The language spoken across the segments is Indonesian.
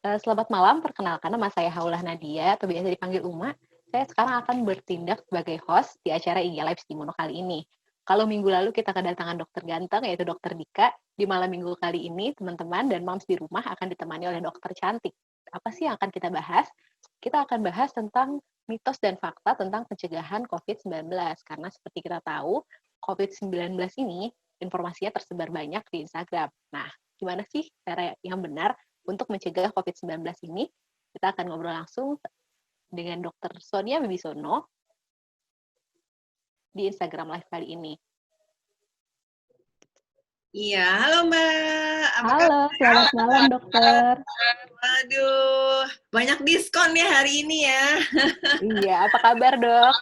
Selamat malam, perkenalkan nama saya Haulah Nadia, atau biasa dipanggil Uma. Saya sekarang akan bertindak sebagai host di acara IG Live Stimuno kali ini. Kalau minggu lalu kita kedatangan dokter ganteng, yaitu dokter Dika, di malam minggu kali ini teman-teman dan moms di rumah akan ditemani oleh dokter cantik. Apa sih yang akan kita bahas? Kita akan bahas tentang mitos dan fakta tentang pencegahan COVID-19. Karena seperti kita tahu, COVID-19 ini informasinya tersebar banyak di Instagram. Nah, gimana sih cara yang benar untuk mencegah COVID-19 ini? Kita akan ngobrol langsung dengan Dr. Sonia Wibisono di Instagram Live kali ini. Iya, halo Mbak. Halo, selamat malam dokter. Aduh, banyak diskon ya hari ini ya. Iya, apa kabar dok?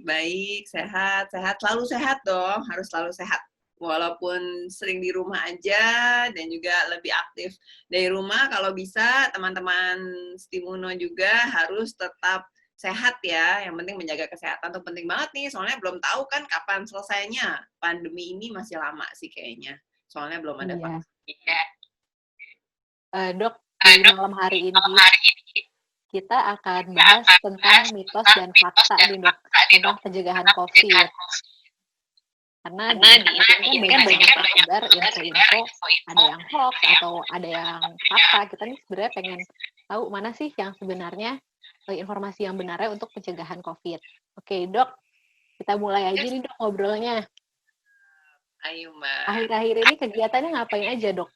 Baik, sehat. Selalu sehat dong, harus selalu sehat. Walaupun sering di rumah aja dan juga lebih aktif dari rumah, kalau bisa teman-teman Stimuno juga harus tetap sehat ya. Yang penting menjaga kesehatan tuh penting banget nih, soalnya belum tahu kan kapan selesainya. Pandemi ini masih lama sih kayaknya, soalnya belum ada vaksin. Dok, di malam hari ini kita akan bahas tentang mitos dan fakta nih dok, tentang pencegahan COVID. Karena di ini kan banyak tersebar info-info, ada yang hoax atau ada yang fakta. Kita nih sebenarnya pengen tahu mana sih yang sebenarnya informasi yang benarnya untuk pencegahan COVID. Oke dok, kita mulai aja nih dok ngobrolnya. Ayo Mbak. Akhir-akhir ini kegiatannya ngapain aja dok?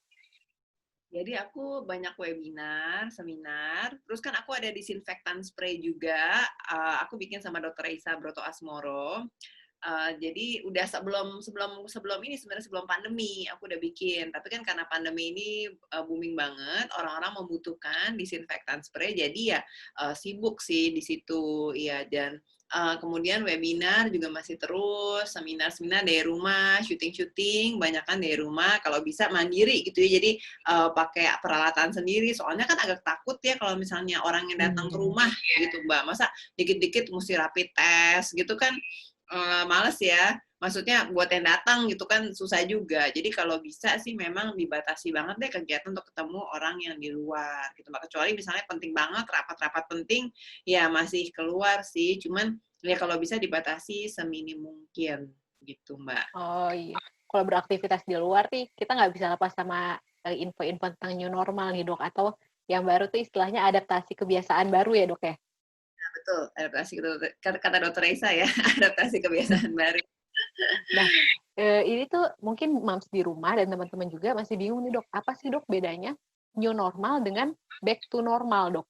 Jadi aku banyak webinar, seminar, terus kan aku ada disinfektan spray juga, aku bikin sama Dr. Reisa Broto Asmoro. Jadi udah sebelum ini sebenarnya sebelum pandemi aku udah bikin, tapi kan karena pandemi ini booming banget, orang-orang membutuhkan disinfektan spray, jadi ya sibuk sih di situ, ya. Dan kemudian webinar juga masih terus, seminar dari rumah, syuting banyakan dari rumah, kalau bisa mandiri gitu ya, jadi pakai peralatan sendiri, soalnya kan agak takut ya kalau misalnya orang yang datang ke rumah gitu Mbak, masa dikit-dikit mesti rapid test gitu kan, males ya, maksudnya buat yang datang gitu kan susah juga, jadi kalau bisa sih memang dibatasi banget deh kegiatan untuk ketemu orang yang di luar gitu Mbak, kecuali misalnya penting banget, rapat-rapat penting, ya masih keluar sih, cuman ya kalau bisa dibatasi seminim mungkin gitu Mbak. Oh iya, kalau beraktivitas di luar nih kita nggak bisa lepas sama info-info tentang new normal nih dok, atau yang baru tuh istilahnya adaptasi kebiasaan baru ya dok ya? Nah, betul, adaptasi gitu, kata Dr. Reisa ya, adaptasi kebiasaan baru. Nah, ini tuh mungkin moms di rumah dan teman-teman juga masih bingung nih dok, apa sih dok bedanya new normal dengan back to normal dok?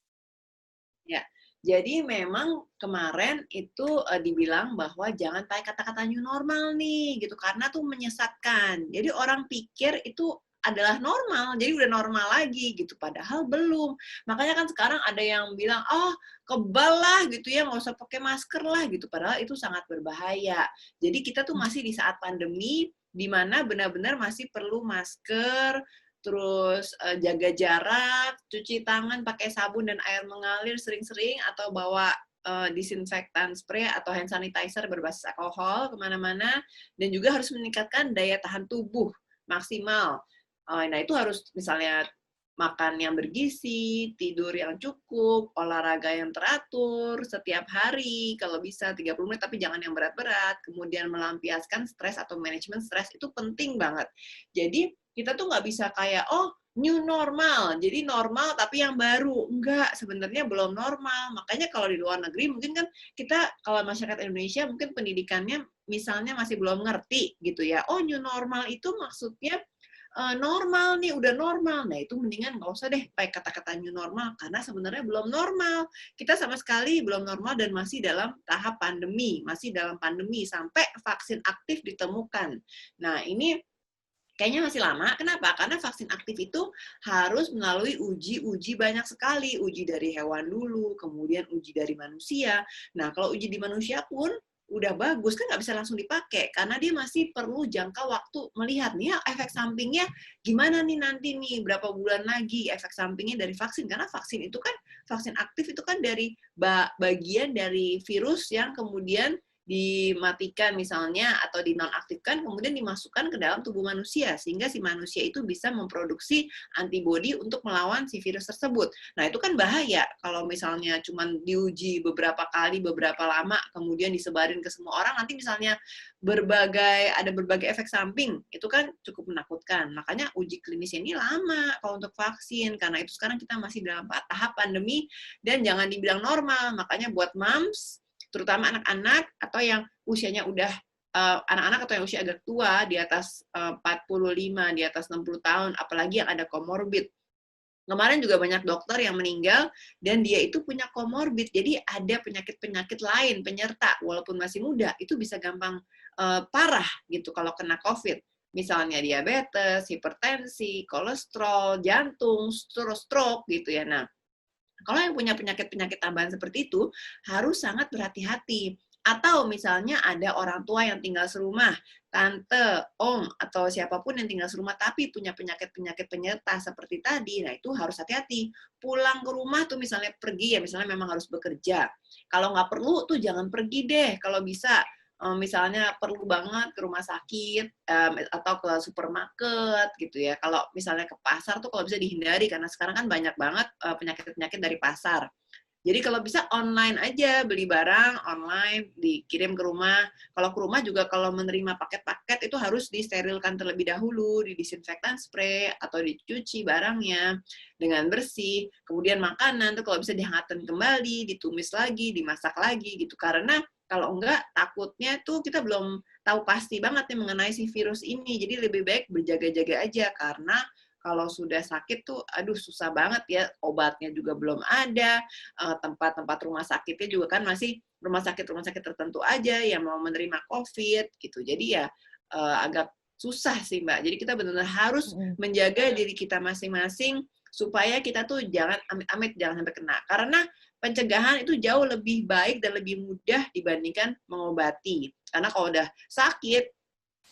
Ya, jadi memang kemarin itu dibilang bahwa jangan pakai kata-kata new normal nih, gitu, karena tuh menyesatkan. Jadi orang pikir itu adalah normal, jadi udah normal lagi gitu, padahal belum. Makanya kan sekarang ada yang bilang, oh kebal lah gitu ya, nggak usah pakai masker lah gitu, padahal itu sangat berbahaya. Jadi kita tuh masih di saat pandemi, di mana benar-benar masih perlu masker, terus jaga jarak, cuci tangan pakai sabun dan air mengalir sering-sering, atau bawa disinfektan spray atau hand sanitizer berbasis alkohol kemana-mana, dan juga harus meningkatkan daya tahan tubuh maksimal. Nah itu harus misalnya makan yang bergizi, tidur yang cukup, olahraga yang teratur setiap hari, kalau bisa 30 menit, tapi jangan yang berat-berat, kemudian melampiaskan stres atau manajemen stres, itu penting banget. Jadi kita tuh nggak bisa kayak, oh new normal, jadi normal tapi yang baru. Enggak, sebenarnya belum normal. Makanya kalau di luar negeri mungkin kan kita, kalau masyarakat Indonesia mungkin pendidikannya misalnya masih belum ngerti gitu ya, oh new normal itu maksudnya normal nih, udah normal. Nah itu mendingan nggak usah deh pakai kata-kata new normal, karena sebenarnya belum normal. Kita sama sekali belum normal dan masih dalam tahap pandemi, sampai vaksin aktif ditemukan. Nah ini kayaknya masih lama. Kenapa? Karena vaksin aktif itu harus melalui uji banyak sekali. Uji dari hewan dulu, kemudian uji dari manusia. Nah, kalau uji di manusia pun udah bagus, kan nggak bisa langsung dipakai. Karena dia masih perlu jangka waktu melihat nih ya, efek sampingnya gimana nih nanti nih, berapa bulan lagi efek sampingnya dari vaksin. Karena vaksin itu kan, vaksin aktif itu kan dari bagian dari virus yang kemudian dimatikan misalnya atau dinonaktifkan, kemudian dimasukkan ke dalam tubuh manusia sehingga si manusia itu bisa memproduksi antibodi untuk melawan si virus tersebut. Nah, itu kan bahaya kalau misalnya cuman diuji beberapa kali, beberapa lama, kemudian disebarin ke semua orang, nanti misalnya ada berbagai efek samping, itu kan cukup menakutkan. Makanya uji klinis ini lama kalau untuk vaksin, karena itu sekarang kita masih dalam tahap pandemi dan jangan dibilang normal. Makanya buat moms, terutama anak-anak atau yang usianya udah anak-anak atau yang usia agak tua di atas 45, di atas 60 tahun, apalagi yang ada komorbid. Kemarin juga banyak dokter yang meninggal dan dia itu punya komorbid. Jadi ada penyakit-penyakit lain penyerta walaupun masih muda itu bisa gampang parah gitu kalau kena COVID. Misalnya diabetes, hipertensi, kolesterol, jantung, stroke gitu ya. Nah, kalau yang punya penyakit-penyakit tambahan seperti itu, harus sangat berhati-hati. Atau misalnya ada orang tua yang tinggal serumah, tante, om, atau siapapun yang tinggal serumah tapi punya penyakit-penyakit penyerta seperti tadi, nah itu harus hati-hati. Pulang ke rumah tuh misalnya pergi, ya misalnya memang harus bekerja. Kalau nggak perlu tuh jangan pergi deh, kalau bisa misalnya perlu banget ke rumah sakit atau ke supermarket gitu ya. Kalau misalnya ke pasar tuh kalau bisa dihindari karena sekarang kan banyak banget penyakit-penyakit dari pasar. Jadi kalau bisa online aja, beli barang online, dikirim ke rumah. Kalau ke rumah juga kalau menerima paket-paket itu harus disterilkan terlebih dahulu, didisinfektan spray atau dicuci barangnya dengan bersih. Kemudian makanan tuh kalau bisa dihangatkan kembali, ditumis lagi, dimasak lagi gitu. Karena kalau enggak takutnya tuh kita belum tahu pasti banget nih mengenai si virus ini. Jadi lebih baik berjaga-jaga aja karena kalau sudah sakit tuh, aduh susah banget ya, obatnya juga belum ada, tempat-tempat rumah sakitnya juga kan masih rumah sakit tertentu aja yang mau menerima COVID gitu. Jadi ya agak susah sih Mbak. Jadi kita benar-benar harus menjaga diri kita masing-masing supaya kita tuh jangan amit-amit jangan sampai kena. Karena pencegahan itu jauh lebih baik dan lebih mudah dibandingkan mengobati. Karena kalau udah sakit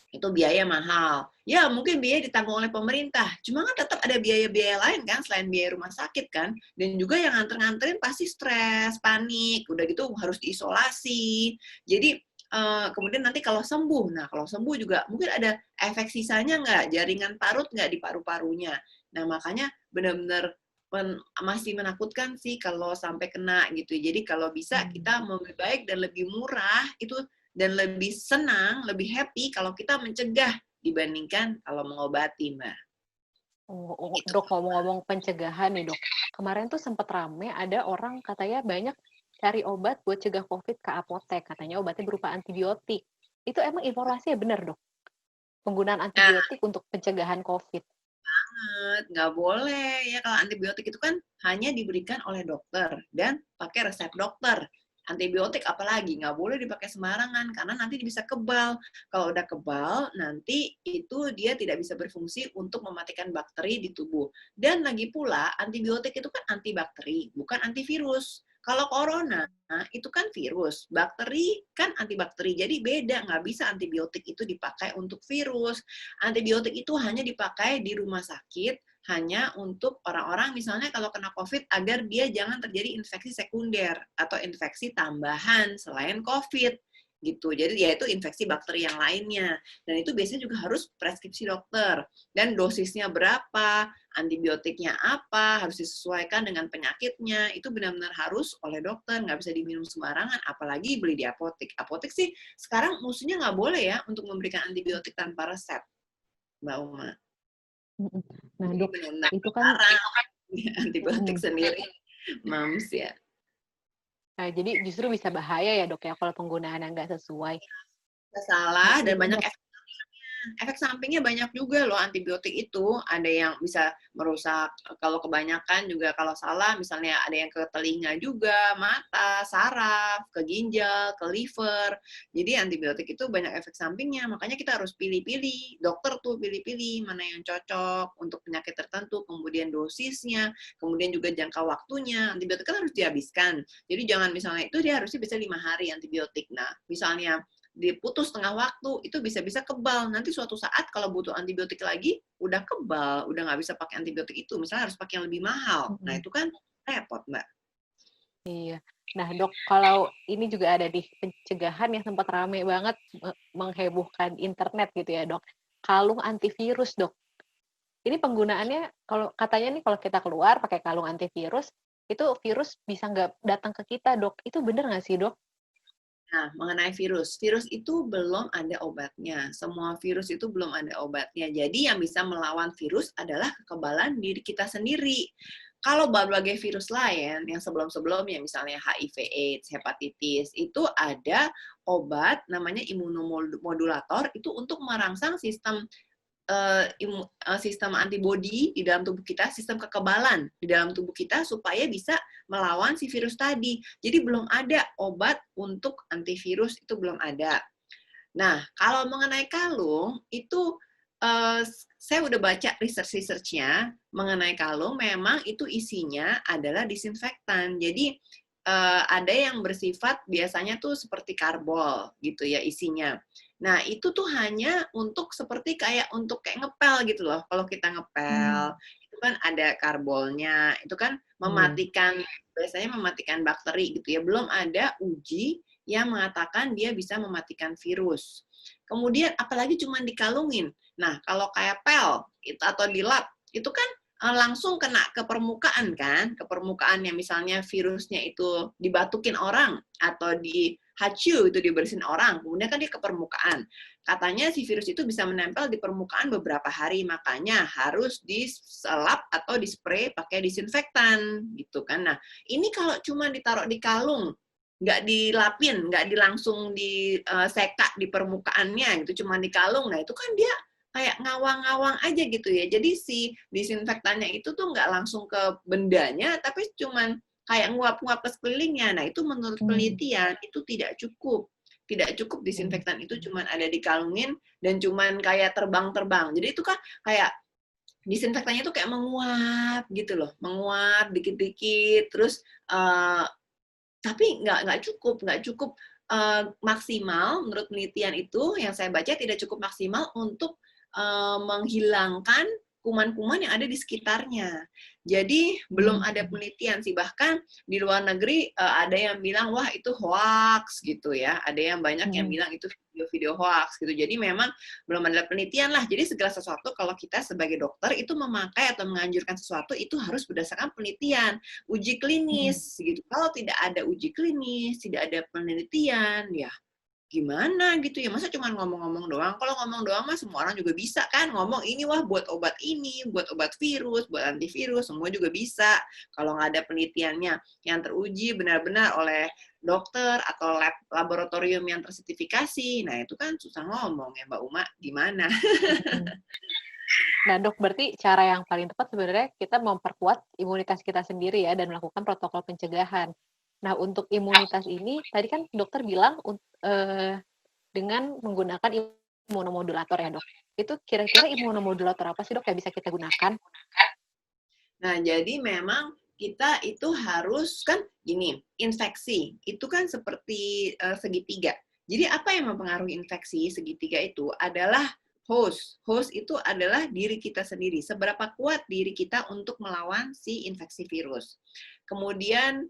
itu biaya mahal. Ya, mungkin biaya ditanggung oleh pemerintah. Cuma kan tetap ada biaya-biaya lain kan, selain biaya rumah sakit kan. Dan juga yang nganter-nganterin pasti stres, panik, udah gitu harus diisolasi. Jadi, kemudian nanti kalau sembuh, nah kalau sembuh juga mungkin ada efek sisanya nggak, jaringan parut nggak di paru-parunya. Nah, makanya benar-benar masih menakutkan sih kalau sampai kena gitu. Jadi kalau bisa kita lebih baik dan lebih murah itu dan lebih senang, lebih happy kalau kita mencegah dibandingkan kalau mengobati, Mbak. Gitu. Dok, ngomong-ngomong pencegahan nih, Dok. Kemarin tuh sempat rame ada orang katanya banyak cari obat buat cegah COVID ke apotek. Katanya obatnya berupa antibiotik. Itu emang informasinya benar, Dok? Penggunaan antibiotik untuk pencegahan COVID. Nggak boleh ya kalau antibiotik itu kan hanya diberikan oleh dokter dan pakai resep dokter. Antibiotik apalagi nggak boleh dipakai sembarangan karena nanti bisa kebal. Kalau udah kebal nanti itu dia tidak bisa berfungsi untuk mematikan bakteri di tubuh. Dan lagi pula antibiotik itu kan antibakteri bukan antivirus. Kalau corona itu kan virus, bakteri kan antibakteri, jadi beda, nggak bisa antibiotik itu dipakai untuk virus. Antibiotik itu hanya dipakai di rumah sakit, hanya untuk orang-orang misalnya kalau kena COVID agar dia jangan terjadi infeksi sekunder atau infeksi tambahan selain COVID gitu. Jadi yaitu infeksi bakteri yang lainnya. Dan itu biasanya juga harus preskripsi dokter. Dan dosisnya berapa, antibiotiknya apa, harus disesuaikan dengan penyakitnya. Itu benar-benar harus oleh dokter, nggak bisa diminum sembarangan, apalagi beli di apotek. Apotek sih sekarang musuhnya nggak boleh ya untuk memberikan antibiotik tanpa resep, Mbak Uma. Nah, Jadi Dok, benar-benar itu kan antibiotik sendiri, mams ya. Nah, jadi justru bisa bahaya ya, Dok ya kalau penggunaan yang nggak sesuai. Salah dan Itu, banyak Dok. efek sampingnya banyak juga loh antibiotik itu. Ada yang bisa merusak kalau kebanyakan juga kalau salah misalnya ada yang ke telinga juga, mata, saraf, ke ginjal, ke liver. Jadi antibiotik itu banyak efek sampingnya. Makanya kita harus pilih-pilih. Dokter tuh pilih-pilih mana yang cocok untuk penyakit tertentu, kemudian dosisnya, kemudian juga jangka waktunya. Antibiotik kan harus dihabiskan. Jadi jangan misalnya itu dia harusnya bisa 5 hari antibiotik. Nah, misalnya diputus tengah waktu, itu bisa-bisa kebal. Nanti suatu saat kalau butuh antibiotik lagi, udah kebal, udah nggak bisa pakai antibiotik itu. Misalnya harus pakai yang lebih mahal. Nah, itu kan repot, Mbak. Iya. Nah, Dok, kalau ini juga ada di pencegahan yang sempat rame banget menghebohkan internet gitu ya, Dok. Kalung antivirus, Dok. Ini penggunaannya kalau katanya nih kalau kita keluar pakai kalung antivirus, itu virus bisa nggak datang ke kita, Dok. Itu bener nggak sih, Dok? Nah, mengenai virus, virus itu belum ada obatnya. Semua virus itu belum ada obatnya. Jadi yang bisa melawan virus adalah kekebalan diri kita sendiri. Kalau berbagai virus lain yang sebelum-sebelumnya, misalnya HIV/AIDS, hepatitis, itu ada obat namanya imunomodulator itu untuk merangsang sistem antibodi di dalam tubuh kita, sistem kekebalan di dalam tubuh kita supaya bisa melawan si virus tadi. Jadi belum ada obat untuk antivirus, itu belum ada. Nah, kalau mengenai kalung, itu saya udah baca research-nya mengenai kalung, memang itu isinya adalah disinfektan. Jadi ada yang bersifat biasanya tuh seperti karbol gitu ya isinya. Nah, itu tuh hanya untuk seperti untuk kayak ngepel gitu loh. Kalau kita ngepel, itu kan ada karbolnya, itu kan mematikan, biasanya mematikan bakteri gitu ya. Belum ada uji yang mengatakan dia bisa mematikan virus. Kemudian apalagi cuma dikalungin. Nah, kalau kayak pel atau di lab, itu kan langsung kena ke permukaan kan, ke permukaan yang misalnya virusnya itu dibatukin orang atau di hachu itu dibersihin orang, kemudian kan dia ke permukaan. Katanya si virus itu bisa menempel di permukaan beberapa hari, makanya harus diselap atau dispray pakai disinfektan gitu kan. Nah, ini kalau cuma ditaruh di kalung, nggak dilapin, nggak langsung diseka di permukaannya gitu, cuma di kalung, nah itu kan dia kayak ngawang-ngawang aja gitu ya. Jadi si disinfektannya itu tuh nggak langsung ke bendanya, tapi cuman kayak nguap-nguap ke sekelilingnya. Nah, itu menurut penelitian itu tidak cukup. Tidak cukup disinfektan itu cuman ada dikalungin dan cuman kayak terbang-terbang. Jadi itu kan kayak disinfektannya itu kayak menguap gitu loh, menguap dikit-dikit, terus tapi nggak cukup maksimal menurut penelitian itu yang saya baca tidak cukup maksimal untuk menghilangkan kuman-kuman yang ada di sekitarnya. Jadi belum ada penelitian sih, bahkan di luar negeri ada yang bilang wah itu hoax gitu ya, ada yang banyak yang bilang itu video-video hoax gitu. Jadi memang belum ada penelitian lah. Jadi segala sesuatu kalau kita sebagai dokter itu memakai atau menganjurkan sesuatu itu harus berdasarkan penelitian, uji klinis gitu. Kalau tidak ada uji klinis, tidak ada penelitian, ya gimana gitu ya, masa cuma ngomong-ngomong doang. Kalau ngomong doang mah semua orang juga bisa kan ngomong ini wah buat obat ini, buat obat virus, buat antivirus, semua juga bisa. Kalau nggak ada penelitiannya yang teruji benar-benar oleh dokter atau laboratorium yang tersertifikasi, nah itu kan susah ngomong ya Mbak Uma, gimana? Nah, Dok, berarti cara yang paling tepat sebenarnya kita memperkuat imunitas kita sendiri ya dan melakukan protokol pencegahan. Nah, untuk imunitas ini tadi kan dokter bilang dengan menggunakan imunomodulator ya, Dok. Itu kira-kira imunomodulator apa sih, Dok, yang bisa kita gunakan? Nah, jadi memang kita itu harus kan gini, infeksi itu kan seperti segitiga. Jadi apa yang mempengaruhi infeksi segitiga itu adalah host. Host itu adalah diri kita sendiri. Seberapa kuat diri kita untuk melawan si infeksi virus. Kemudian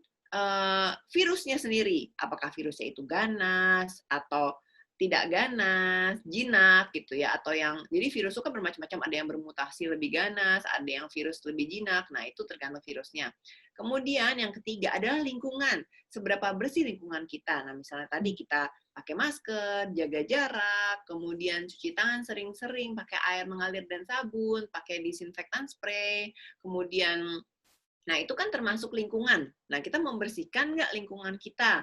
virusnya sendiri, apakah virusnya itu ganas atau tidak ganas, jinak gitu ya, atau yang jadi virus itu kan bermacam-macam, ada yang bermutasi lebih ganas, ada yang virus lebih jinak. Nah, itu tergantung virusnya. Kemudian yang ketiga adalah lingkungan. Seberapa bersih lingkungan kita. Nah, misalnya tadi kita pakai masker, jaga jarak, kemudian cuci tangan sering-sering, pakai air mengalir dan sabun, pakai disinfektan spray, kemudian nah itu kan termasuk lingkungan. Nah, kita membersihkan nggak lingkungan kita?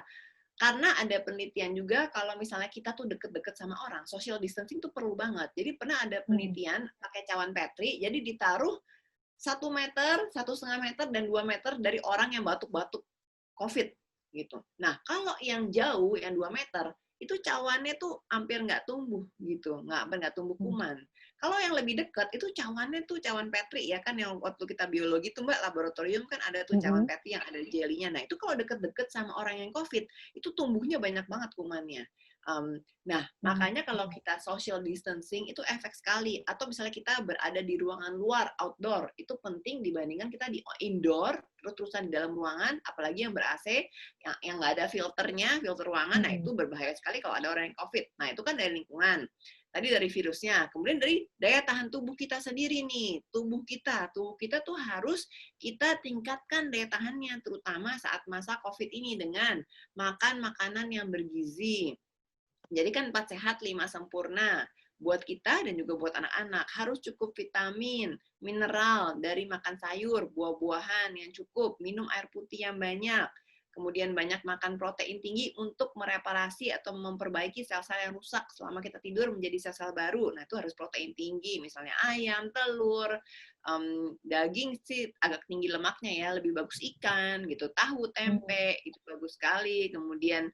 Karena ada penelitian juga kalau misalnya kita tuh deket-deket sama orang, social distancing tuh perlu banget. Jadi pernah ada penelitian pakai cawan petri, jadi ditaruh 1 meter, 1,5 meter, dan 2 meter dari orang yang batuk-batuk COVID gitu. Nah, kalau yang jauh, yang 2 meter, itu cawannya tuh hampir nggak tumbuh gitu, nggak tumbuh kuman. Kalau yang lebih dekat itu cawannya tuh cawan petri ya kan, yang waktu kita biologi tuh Mbak, laboratorium kan ada tuh cawan petri yang ada jelinya. Nah itu kalau deket-deket sama orang yang COVID itu tumbuhnya banyak banget kumannya. Nah, makanya kalau kita social distancing itu efek sekali. Atau misalnya kita berada di ruangan luar, outdoor, itu penting dibandingkan kita di indoor, terus-terusan di dalam ruangan, apalagi yang ber-AC, yang nggak ada filternya, filter ruangan, nah itu berbahaya sekali kalau ada orang yang COVID. Nah, itu kan dari lingkungan. Tadi dari virusnya, kemudian dari daya tahan tubuh kita sendiri nih. Tubuh kita tuh harus kita tingkatkan daya tahannya, terutama saat masa COVID ini dengan makan makanan yang bergizi. Jadi kan 4 sehat, 5 sempurna. Buat kita dan juga buat anak-anak, harus cukup vitamin, mineral dari makan sayur, buah-buahan yang cukup, minum air putih yang banyak, kemudian banyak makan protein tinggi untuk mereparasi atau memperbaiki sel-sel yang rusak selama kita tidur menjadi sel-sel baru. Nah, itu harus protein tinggi, misalnya ayam, telur, daging sih agak tinggi lemaknya ya, lebih bagus ikan gitu, tahu, tempe, itu bagus sekali. Kemudian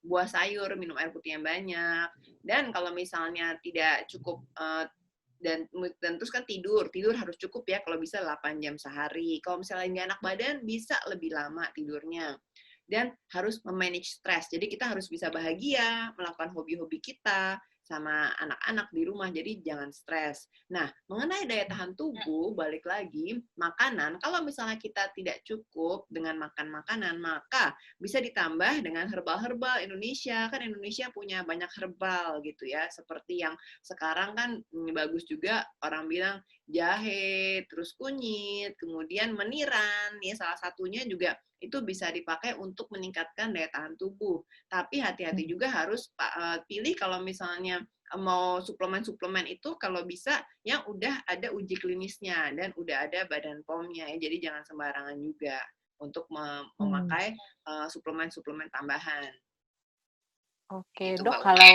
buah sayur, minum air putih yang banyak. Dan kalau misalnya tidak cukup dan terus kan tidur harus cukup ya, kalau bisa 8 jam sehari. Kalau misalnya nggak enak badan, bisa lebih lama tidurnya. Dan harus memanage stres. Jadi kita harus bisa bahagia, melakukan hobi-hobi kita, sama anak-anak di rumah, jadi jangan stres. Nah, mengenai daya tahan tubuh, balik lagi, makanan, kalau misalnya kita tidak cukup dengan makan makanan, maka bisa ditambah dengan herbal-herbal Indonesia. Kan Indonesia punya banyak herbal gitu ya, seperti yang sekarang kan bagus juga orang bilang jahe, terus kunyit, kemudian meniran, ya salah satunya juga itu bisa dipakai untuk meningkatkan daya tahan tubuh. Tapi hati-hati juga harus pilih kalau misalnya mau suplemen-suplemen itu kalau bisa yang udah ada uji klinisnya dan udah ada badan POM-nya ya. Jadi jangan sembarangan juga untuk memakai suplemen-suplemen tambahan. Oke, Gitu Dok, Mbak Una. kalau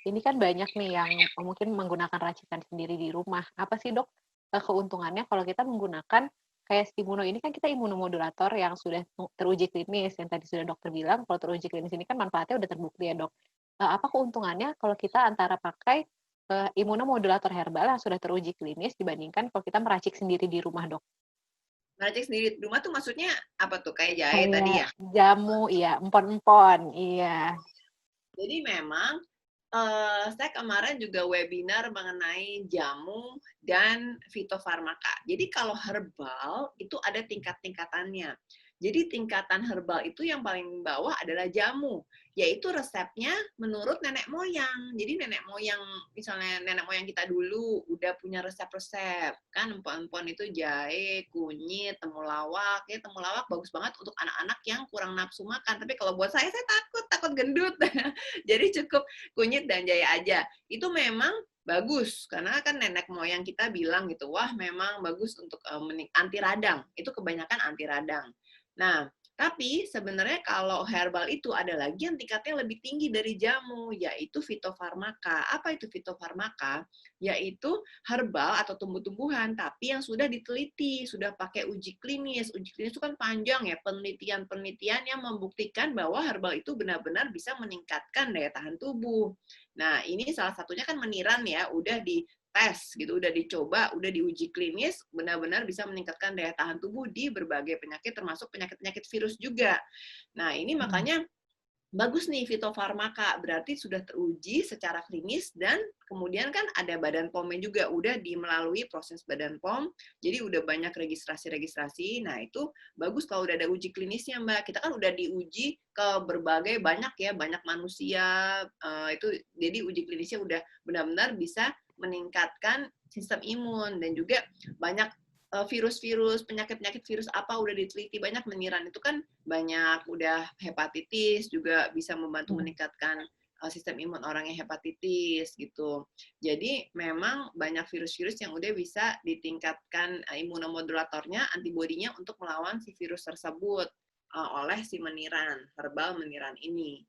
ini kan banyak nih yang mungkin menggunakan racikan sendiri di rumah. Apa sih, Dok, keuntungannya kalau kita menggunakan kayak Stimuno ini kan kita imunomodulator yang sudah teruji klinis, yang tadi sudah dokter bilang kalau teruji klinis ini kan manfaatnya udah terbukti ya, Dok. Apa keuntungannya kalau kita antara pakai, imunomodulator herbal yang sudah teruji klinis dibandingkan kalau kita meracik sendiri di rumah, Dok? Meracik sendiri di rumah tuh maksudnya apa tuh? Kayak jahe tadi Kayak ya? jamu, iya, empon-empon, iya. Jadi memang saya kemarin juga webinar mengenai jamu dan fitofarmaka. Jadi kalau herbal itu ada tingkat-tingkatannya. Jadi tingkatan herbal itu yang paling bawah adalah jamu, yaitu resepnya menurut nenek moyang. Jadi nenek moyang, misalnya nenek moyang kita dulu udah punya resep-resep, kan empon-empon itu jahe, kunyit, temulawak. Ya temulawak bagus banget untuk anak-anak yang kurang nafsu makan. Tapi kalau buat saya takut gendut. Jadi cukup kunyit dan jahe aja. Itu memang bagus karena kan nenek moyang kita bilang gitu, wah memang bagus untuk anti radang. Itu kebanyakan anti radang. Nah, tapi sebenarnya kalau herbal itu ada lagi yang tingkatnya lebih tinggi dari jamu, yaitu fitofarmaka. Apa itu fitofarmaka? Yaitu herbal atau tumbuh-tumbuhan, tapi yang sudah diteliti, sudah pakai uji klinis. Uji klinis itu kan panjang ya, penelitian-penelitian yang membuktikan bahwa herbal itu benar-benar bisa meningkatkan daya tahan tubuh. Nah, ini salah satunya kan meniran ya, udah di tes gitu, udah dicoba, udah diuji klinis, benar-benar bisa meningkatkan daya tahan tubuh di berbagai penyakit, termasuk penyakit-penyakit virus juga. Nah, ini makanya bagus nih fitofarmaka, berarti sudah teruji secara klinis dan kemudian kan ada badan POM-nya juga, udah melalui proses badan POM, jadi udah banyak registrasi-registrasi. Nah, itu bagus kalau udah ada uji klinisnya, Mbak. Kita kan udah diuji ke berbagai banyak ya, banyak manusia, itu jadi uji klinisnya udah benar-benar bisa meningkatkan sistem imun dan juga banyak virus-virus, penyakit-penyakit virus apa udah diteliti banyak meniran itu kan banyak udah hepatitis juga bisa membantu meningkatkan sistem imun orang yang hepatitis gitu. Jadi memang banyak virus-virus yang udah bisa ditingkatkan imunomodulatornya, antibodinya untuk melawan si virus tersebut oleh si meniran, herbal meniran ini.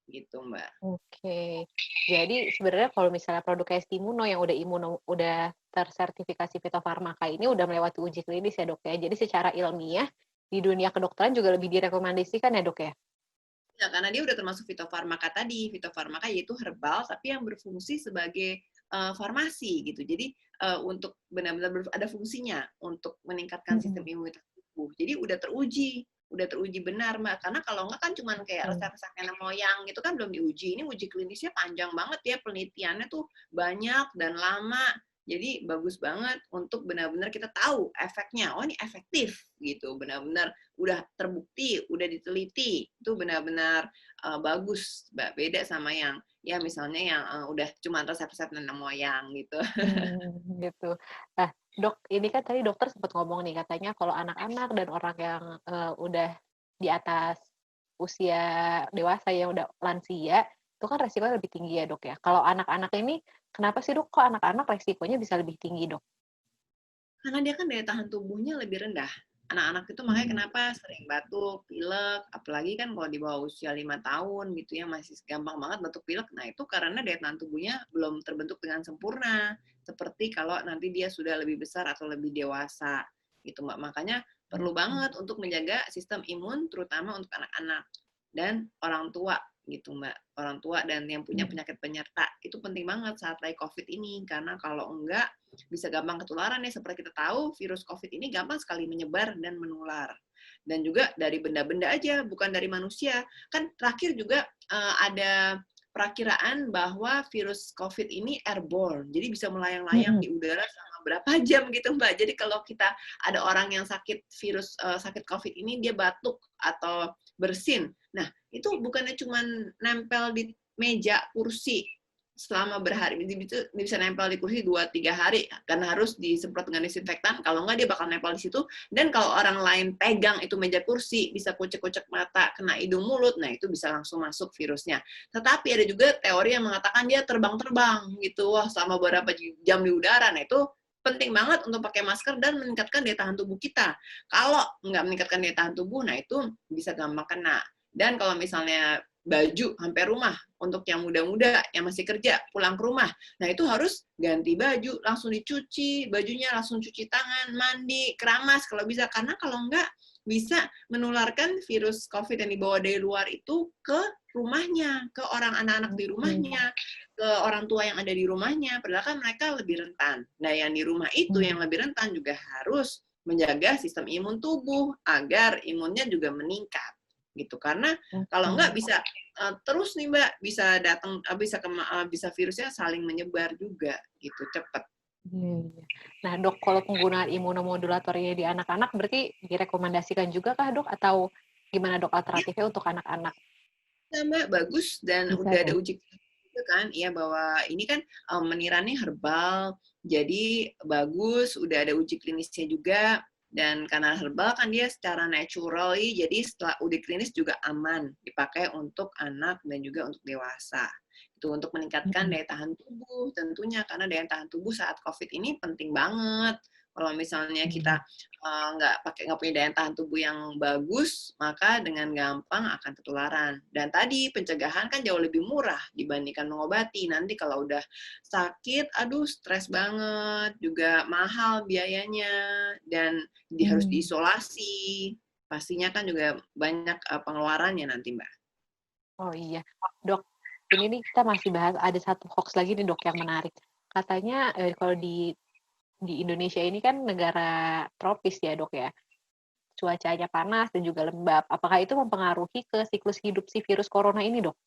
Gitu, Mbak. Oke. Jadi sebenarnya kalau misalnya produk kayak Stimuno yang udah tersertifikasi fitofarmaka ini udah melewati uji klinis ya, Dok, ya. Jadi secara ilmiah di dunia kedokteran juga lebih direkomendasikan ya, Dok, ya? Ya, karena dia udah termasuk fitofarmaka tadi. Fitofarmaka yaitu herbal tapi yang berfungsi sebagai farmasi gitu. Jadi untuk benar-benar ada fungsinya untuk meningkatkan sistem imunitas tubuh. Jadi udah teruji udah teruji benar, Mbak. Karena kalau enggak kan cuman kayak resep-resep nenek moyang gitu kan belum diuji. Ini uji klinisnya panjang banget ya, penelitiannya tuh banyak dan lama. Jadi bagus banget untuk benar-benar kita tahu efeknya. Oh ini efektif gitu, benar-benar udah terbukti, udah diteliti. Itu benar-benar bagus, Mbak. Beda sama yang ya misalnya yang udah cuma resep-resep nenek moyang gitu. Gitu. Nah, Dok, ini kan tadi dokter sempat ngomong nih katanya kalau anak-anak dan orang yang, udah di atas usia dewasa yang udah lansia, itu kan resikonya lebih tinggi ya, Dok, ya. Kalau anak-anak ini kenapa sih, Dok, kok anak-anak resikonya bisa lebih tinggi, Dok? Karena dia kan daya tahan tubuhnya lebih rendah. Anak-anak itu makanya kenapa sering batuk, pilek, apalagi kan kalau di bawah usia 5 tahun gitu ya, masih gampang banget batuk pilek. Nah, itu karena daya tahan tubuhnya belum terbentuk dengan sempurna. Seperti kalau nanti dia sudah lebih besar atau lebih dewasa gitu, Mbak. Makanya perlu banget untuk menjaga sistem imun terutama untuk anak-anak dan orang tua gitu, Mbak. Orang tua dan yang punya penyakit penyerta. Itu penting banget saat lagi COVID ini karena kalau enggak bisa gampang ketularan ya. Seperti kita tahu, virus COVID ini gampang sekali menyebar dan menular. Dan juga dari benda-benda aja, bukan dari manusia. Kan terakhir juga ada perakiraan bahwa virus COVID ini airborne, jadi bisa melayang-layang di udara selama berapa jam gitu, Mbak. Jadi kalau kita ada orang yang sakit virus sakit COVID ini, dia batuk atau bersin. Nah, itu bukannya cuma nempel di meja, kursi, selama berhari bisa nempel di kursi 2-3 hari karena harus disemprot dengan disinfektan, kalau enggak dia bakal nempel di situ. Dan kalau orang lain pegang itu meja kursi bisa kucek-kucek mata, kena hidung mulut, nah itu bisa langsung masuk virusnya. Tetapi ada juga teori yang mengatakan dia terbang-terbang gitu, wah selama beberapa jam di udara. Nah itu penting banget untuk pakai masker dan meningkatkan daya tahan tubuh kita. Kalau nggak meningkatkan daya tahan tubuh, nah itu bisa gampang kena. Dan kalau misalnya baju sampai rumah untuk yang muda-muda yang masih kerja pulang ke rumah, nah itu harus ganti baju, langsung dicuci bajunya, langsung cuci tangan, mandi, keramas kalau bisa, karena kalau enggak bisa menularkan virus COVID yang dibawa dari luar itu ke rumahnya, ke orang anak-anak di rumahnya, ke orang tua yang ada di rumahnya, padahal kan mereka lebih rentan. Nah yang di rumah itu yang lebih rentan juga harus menjaga sistem imun tubuh agar imunnya juga meningkat gitu. Karena kalau enggak bisa terus nih Mbak, bisa datang bisa virusnya saling menyebar juga gitu cepat. Nah, Dok, kalau penggunaan imunomodulatornya di anak-anak berarti direkomendasikan juga kah, Dok? Atau gimana, Dok, alternatifnya untuk anak-anak? Ya, Mbak, bagus dan Bisa udah ada ya? uji juga kan, ya bahwa ini kan menirannya herbal, jadi bagus, udah ada uji klinisnya juga. Dan karena herbal kan dia secara naturally, jadi setelah uji klinis juga aman dipakai untuk anak dan juga untuk dewasa. Itu untuk meningkatkan daya tahan tubuh tentunya, karena daya tahan tubuh saat COVID ini penting banget. Kalau misalnya kita nggak punya daya tahan tubuh yang bagus, maka dengan gampang akan ketularan. Dan tadi pencegahan kan jauh lebih murah dibandingkan mengobati. Nanti kalau udah sakit, aduh stres banget, juga mahal biayanya, dan harus diisolasi. Pastinya kan juga banyak pengeluarannya nanti, Mbak. Oh iya. Dok, ini nih kita masih bahas ada satu hoax lagi nih, Dok, yang menarik. Katanya kalau di Indonesia ini kan negara tropis ya, Dok, ya. Cuacanya panas dan juga lembab. Apakah itu mempengaruhi ke siklus hidup si virus corona ini, Dok?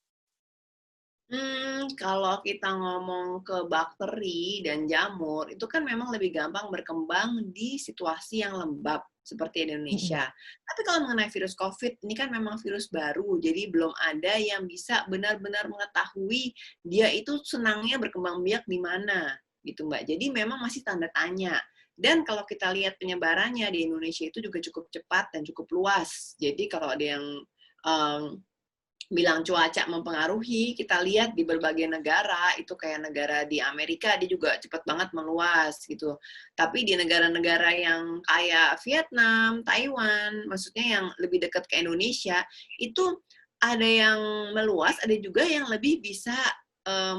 Kalau kita ngomong ke bakteri dan jamur, itu kan memang lebih gampang berkembang di situasi yang lembab, seperti Indonesia. Tapi kalau mengenai virus COVID, ini kan memang virus baru, jadi belum ada yang bisa benar-benar mengetahui dia itu senangnya berkembang biak di mana, gitu Mbak. Jadi memang masih tanda tanya. Dan kalau kita lihat penyebarannya di Indonesia itu juga cukup cepat dan cukup luas. Jadi kalau ada yang bilang cuaca mempengaruhi, kita lihat di berbagai negara, itu kayak negara di Amerika, dia juga cepat banget meluas gitu. Tapi di negara-negara yang kayak Vietnam, Taiwan, maksudnya yang lebih dekat ke Indonesia, itu ada yang meluas, ada juga yang lebih bisa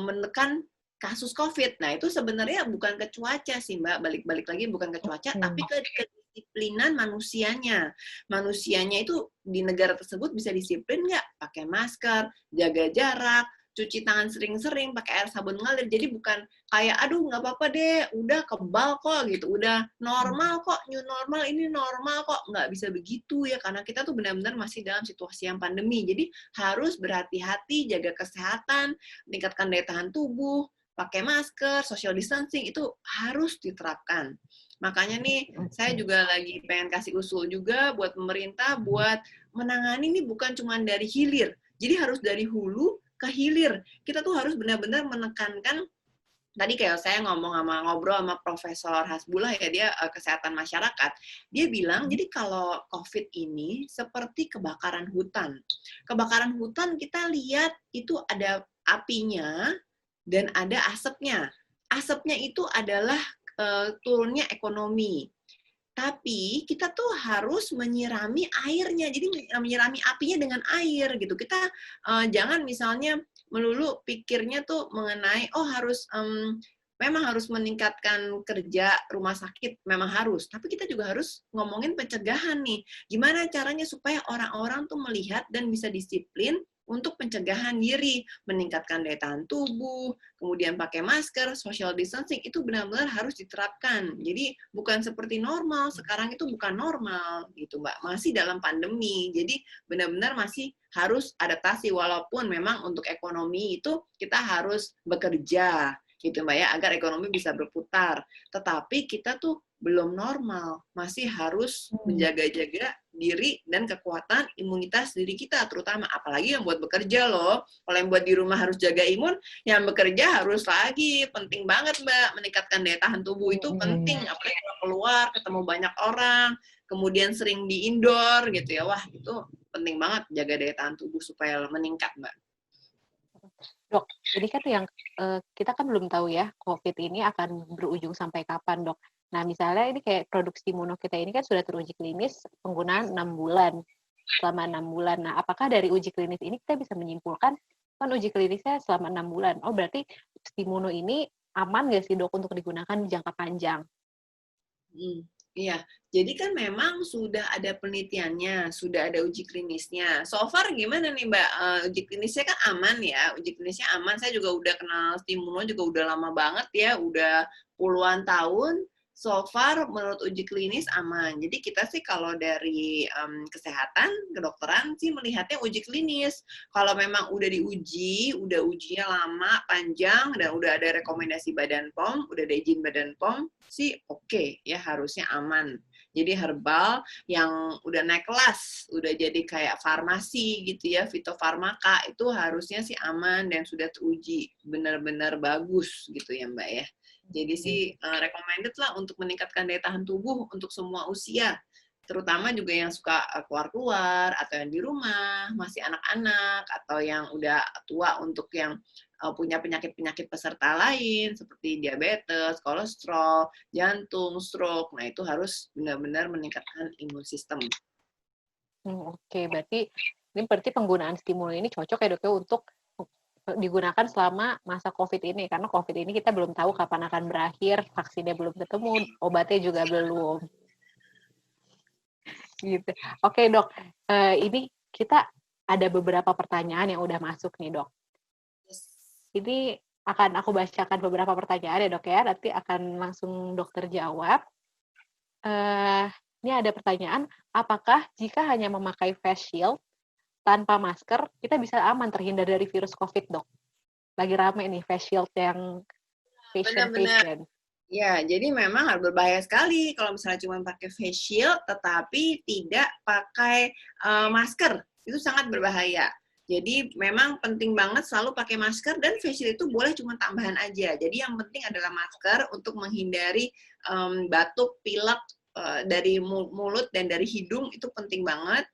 menekan kasus COVID. Nah, itu sebenarnya bukan ke cuaca sih, Mbak. Balik-balik lagi bukan ke cuaca, tapi ke kedisiplinan manusianya. Manusianya itu di negara tersebut bisa disiplin nggak? Pakai masker, jaga jarak, cuci tangan sering-sering pakai air sabun mengalir. Jadi bukan kayak aduh nggak apa-apa deh, udah kebal kok gitu, udah normal kok, new normal ini normal kok. Nggak bisa begitu ya, karena kita tuh benar-benar masih dalam situasi yang pandemi. Jadi harus berhati-hati, jaga kesehatan, meningkatkan daya tahan tubuh, pakai masker, social distancing itu harus diterapkan. Makanya nih, saya juga lagi pengen kasih usul juga buat pemerintah buat menangani ini bukan cuma dari hilir. Jadi harus dari hulu ke hilir. Kita tuh harus benar-benar menekankan, tadi kayak saya ngobrol sama Profesor Hasbullah ya, dia kesehatan masyarakat. Dia bilang, jadi kalau COVID ini seperti kebakaran hutan. Kebakaran hutan kita lihat itu ada apinya dan ada asapnya. Asapnya itu adalah turunnya ekonomi. Tapi kita tuh harus menyirami airnya, jadi menyirami apinya dengan air gitu. Kita jangan misalnya melulu pikirnya tuh mengenai memang harus meningkatkan kerja rumah sakit, memang harus. Tapi kita juga harus ngomongin pencegahan nih. Gimana caranya supaya orang-orang tuh melihat dan bisa disiplin untuk pencegahan diri, meningkatkan daya tahan tubuh, kemudian pakai masker, social distancing, itu benar-benar harus diterapkan. Jadi bukan seperti normal, sekarang itu bukan normal, gitu Mbak. Masih dalam pandemi, jadi benar-benar masih harus adaptasi, walaupun memang untuk ekonomi itu kita harus bekerja, gitu Mbak ya, agar ekonomi bisa berputar. Tetapi kita tuh belum normal, masih harus menjaga-jaga diri dan kekuatan imunitas diri kita, terutama apalagi yang buat bekerja loh. Kalau yang buat di rumah harus jaga imun, yang bekerja harus lagi penting banget Mbak, meningkatkan daya tahan tubuh itu penting, apalagi kalau keluar ketemu banyak orang, kemudian sering di indoor gitu ya, wah itu penting banget jaga daya tahan tubuh supaya meningkat Mbak. Dok, ini kan yang kita kan belum tahu ya COVID ini akan berujung sampai kapan, Dok. Nah, misalnya ini kayak produk Stimuno kita ini kan sudah teruji klinis penggunaan 6 bulan, selama 6 bulan. Nah, apakah dari uji klinis ini kita bisa menyimpulkan, kan uji klinisnya selama 6 bulan, oh berarti Stimuno ini aman nggak sih Dok untuk digunakan jangka panjang? Iya, jadi kan memang sudah ada penelitiannya, sudah ada uji klinisnya. So far gimana nih Mbak? Uji klinisnya kan aman ya, uji klinisnya aman. Saya juga udah kenal Stimuno juga udah lama banget ya, udah puluhan tahun. So far menurut uji klinis aman. Jadi kita sih kalau dari kesehatan, kedokteran sih melihatnya uji klinis. Kalau memang udah diuji, udah ujinya lama, panjang, dan udah ada rekomendasi Badan POM, udah ada izin Badan POM, sih oke, ya harusnya aman. Jadi herbal yang udah naik kelas, udah jadi kayak farmasi gitu ya, fitofarmaka, itu harusnya sih aman dan sudah teruji benar-benar bagus gitu ya Mbak ya. Jadi sih recommended lah untuk meningkatkan daya tahan tubuh untuk semua usia, terutama juga yang suka keluar-keluar atau yang di rumah, masih anak-anak, atau yang udah tua untuk yang punya penyakit-penyakit peserta lain seperti diabetes, kolesterol, jantung, stroke. Nah, itu harus benar-benar meningkatkan imun sistem. Oke, berarti penggunaan Stimulo ini cocok ya Dok ya untuk digunakan selama masa COVID ini, karena COVID ini kita belum tahu kapan akan berakhir, vaksinnya belum ketemu, obatnya juga belum. Gitu. Oke Dok, ini kita ada beberapa pertanyaan yang udah masuk nih Dok. Ini akan aku bacakan beberapa pertanyaan ya Dok ya, nanti akan langsung dokter jawab. Ini ada pertanyaan, apakah jika hanya memakai face shield tanpa masker, kita bisa aman terhindar dari virus COVID, Dok? Lagi rame nih face shield yang fashion. Ya, jadi memang harus berbahaya sekali kalau misalnya cuma pakai face shield, tetapi tidak pakai masker. Itu sangat berbahaya. Jadi memang penting banget selalu pakai masker, dan face shield itu boleh cuma tambahan aja. Jadi yang penting adalah masker untuk menghindari batuk, pilek dari mulut dan dari hidung, itu penting banget.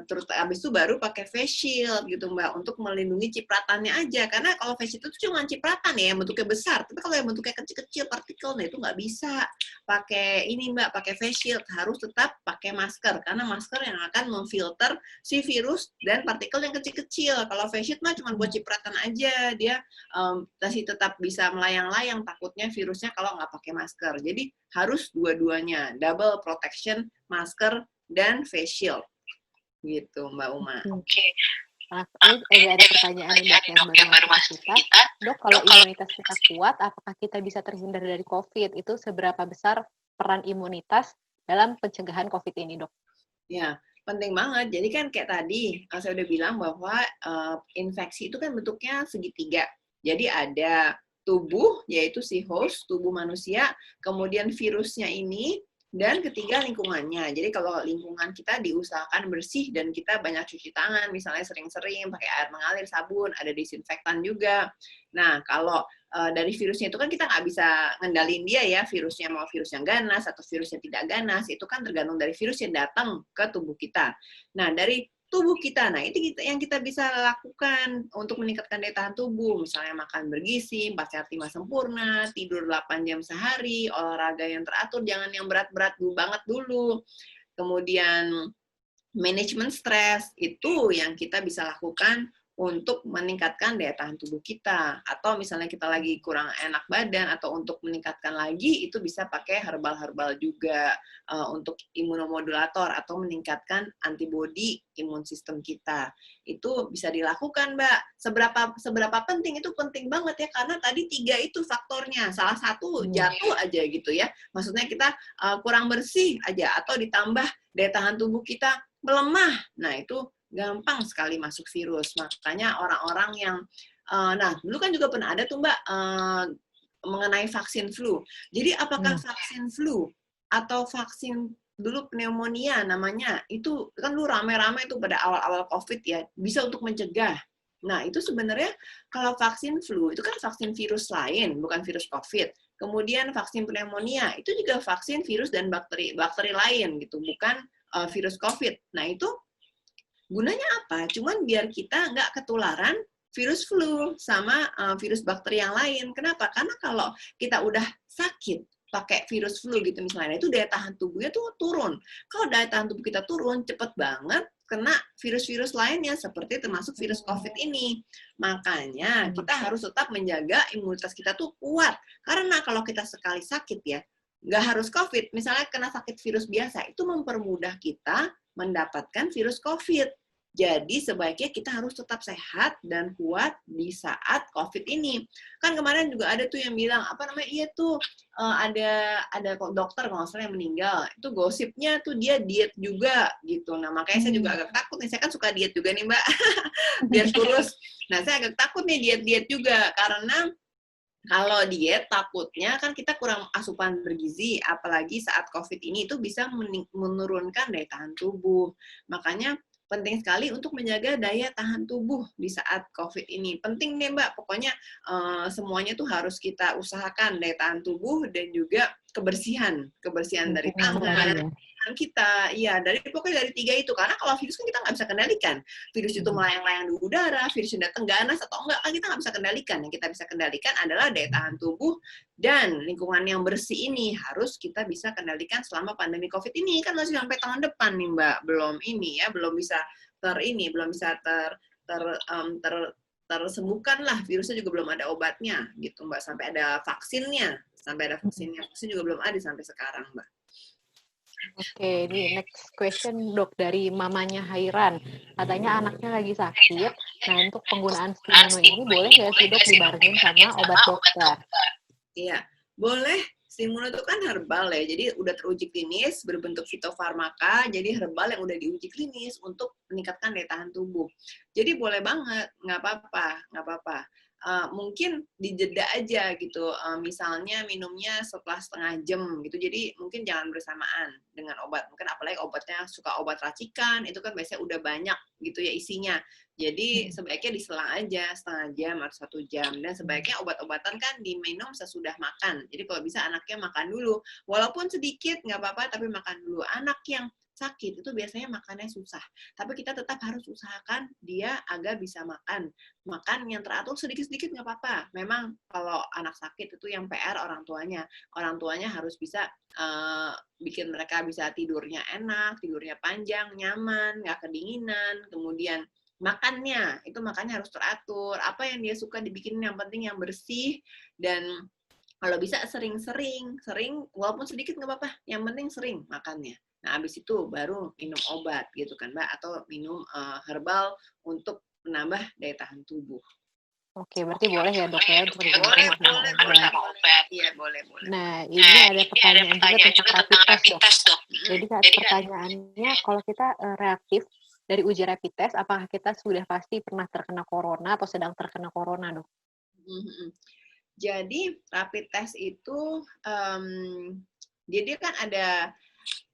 Terus abis itu baru pakai face shield gitu Mbak, untuk melindungi cipratannya aja, karena kalau face shield itu cuma cipratan ya, yang bentuknya besar, tapi kalau yang bentuknya kecil-kecil partikel, nah itu nggak bisa pakai ini Mbak, pakai face shield, harus tetap pakai masker, karena masker yang akan memfilter si virus dan partikel yang kecil-kecil. Kalau face shield mah cuma buat cipratan aja, dia masih tetap bisa melayang-layang, takutnya virusnya kalau nggak pakai masker. Jadi harus dua-duanya, double protection, masker dan face shield. Gitu Mbak Uma. Oke. Nah, ini ada pertanyaan nih dok yang baru masuk ke kita. Dok, kalau imunitas kita kuat, apakah kita bisa terhindar dari COVID? Itu seberapa besar peran imunitas dalam pencegahan COVID ini, dok? Ya, penting banget. Jadi kan kayak tadi, saya udah bilang bahwa infeksi itu kan bentuknya segitiga. Jadi ada tubuh, yaitu si host, tubuh manusia, kemudian virusnya ini, dan ketiga lingkungannya. Jadi kalau lingkungan kita diusahakan bersih dan kita banyak cuci tangan, misalnya sering-sering pakai air mengalir, sabun, ada disinfektan juga. Nah, kalau dari virusnya itu kan kita nggak bisa ngendalin dia ya, virusnya mau virus yang ganas atau virus yang tidak ganas, itu kan tergantung dari virus yang datang ke tubuh kita. Nah, dari tubuh kita, nah itu yang kita bisa lakukan untuk meningkatkan daya tahan tubuh, misalnya makan bergizi, 4 sehat 5 sempurna, tidur 8 jam sehari, olahraga yang teratur, jangan yang berat-berat banget dulu, kemudian manajemen stres, itu yang kita bisa lakukan untuk meningkatkan daya tahan tubuh kita. Atau misalnya kita lagi kurang enak badan, atau untuk meningkatkan lagi, itu bisa pakai herbal-herbal juga untuk imunomodulator, atau meningkatkan antibodi imun sistem kita. Itu bisa dilakukan, Mbak. Seberapa penting? Itu penting banget ya, karena tadi 3 itu faktornya. Salah satu jatuh aja gitu ya. Maksudnya kita kurang bersih aja, atau ditambah daya tahan tubuh kita melemah. Nah, itu gampang sekali masuk virus. Makanya orang-orang yang, nah dulu kan juga pernah ada tuh Mbak, mengenai vaksin flu. Jadi apakah vaksin flu atau vaksin dulu pneumonia namanya, itu kan dulu rame-rame itu pada awal-awal COVID ya, bisa untuk mencegah. Nah, itu sebenarnya kalau vaksin flu, itu kan vaksin virus lain, bukan virus COVID. Kemudian vaksin pneumonia, itu juga vaksin virus dan bakteri lain, gitu, bukan virus COVID. Nah, itu gunanya apa? Cuman biar kita nggak ketularan virus flu sama virus bakteri yang lain. Kenapa? Karena kalau kita udah sakit pakai virus flu gitu misalnya, itu daya tahan tubuhnya tuh turun. Kalau daya tahan tubuh kita turun, cepet banget kena virus-virus lainnya, seperti termasuk virus COVID ini. Makanya kita harus tetap menjaga imunitas kita tuh kuat. Karena kalau kita sekali sakit ya, nggak harus COVID, misalnya kena sakit virus biasa, itu mempermudah kita mendapatkan virus COVID. Jadi sebaiknya kita harus tetap sehat dan kuat di saat COVID ini. Kan kemarin juga ada tuh yang bilang, apa namanya, iya tuh ada dokter kalau nggak salah yang meninggal. Itu gosipnya tuh dia diet juga gitu. Nah makanya saya juga agak takut nih, saya kan suka diet juga nih Mbak, biar kurus. Nah saya agak takut nih diet-diet juga, karena kalau diet takutnya kan kita kurang asupan bergizi, apalagi saat COVID ini itu bisa menurunkan daya tahan tubuh. Makanya penting sekali untuk menjaga daya tahan tubuh di saat COVID ini. Penting nih Mbak, pokoknya semuanya tuh harus kita usahakan, daya tahan tubuh dan juga kebersihan dari tangan kita, iya, pokoknya dari 3 itu. Karena kalau virus kan kita nggak bisa kendalikan. Virus itu melayang-layang di udara, virus yang datang ganas atau enggak, kan kita nggak bisa kendalikan. Yang kita bisa kendalikan adalah daya tahan tubuh dan lingkungan yang bersih ini harus kita bisa kendalikan selama pandemi COVID ini. Kan masih sampai tahun depan nih Mbak, belum ini ya, belum bisa tersembuhkan lah, virusnya juga belum ada obatnya gitu Mbak, sampai ada vaksinnya. Vaksin juga belum ada sampai sekarang Mbak. Oke, ini next question dok dari mamanya Hairan. Katanya anaknya lagi sakit. Nah untuk penggunaan Stimuno ini boleh nggak sih dok dibarengin sama obat dokter? Iya, boleh. Stimuno itu kan herbal ya, jadi udah teruji klinis berbentuk fitofarmaka, jadi herbal yang udah diuji klinis untuk meningkatkan daya tahan tubuh. Jadi boleh banget, nggak apa-apa. Mungkin dijeda aja gitu, misalnya minumnya setelah setengah jam gitu, jadi mungkin jangan bersamaan dengan obat, mungkin apalagi obatnya suka obat racikan, itu kan biasanya udah banyak gitu ya isinya, jadi sebaiknya diselang aja setengah jam atau 1 jam, dan sebaiknya obat-obatan kan diminum sesudah makan, jadi kalau bisa anaknya makan dulu, walaupun sedikit nggak apa-apa, tapi makan dulu. Anak yang sakit itu biasanya makannya susah, tapi kita tetap harus usahakan dia agar bisa makan yang teratur, sedikit-sedikit nggak apa-apa. Memang kalau anak sakit itu yang PR orang tuanya harus bisa bikin mereka bisa tidurnya enak, tidurnya panjang, nyaman, nggak kedinginan, kemudian makannya harus teratur, apa yang dia suka dibikin, yang penting yang bersih, dan kalau bisa sering walaupun sedikit nggak apa-apa, yang penting sering makannya. Nah, habis itu baru minum obat gitu kan Mbak, atau minum herbal untuk menambah daya tahan tubuh. Oke, berarti boleh ya dok ya untuk Boleh, digunakan boleh, bersama obat. boleh. Iya, boleh. Nah, ini ada pertanyaan juga tentang rapid test dok. Jadi pertanyaannya, kalau kita reaktif dari uji rapid test, apakah kita sudah pasti pernah terkena corona atau sedang terkena corona dok? Jadi rapid test itu dia kan ada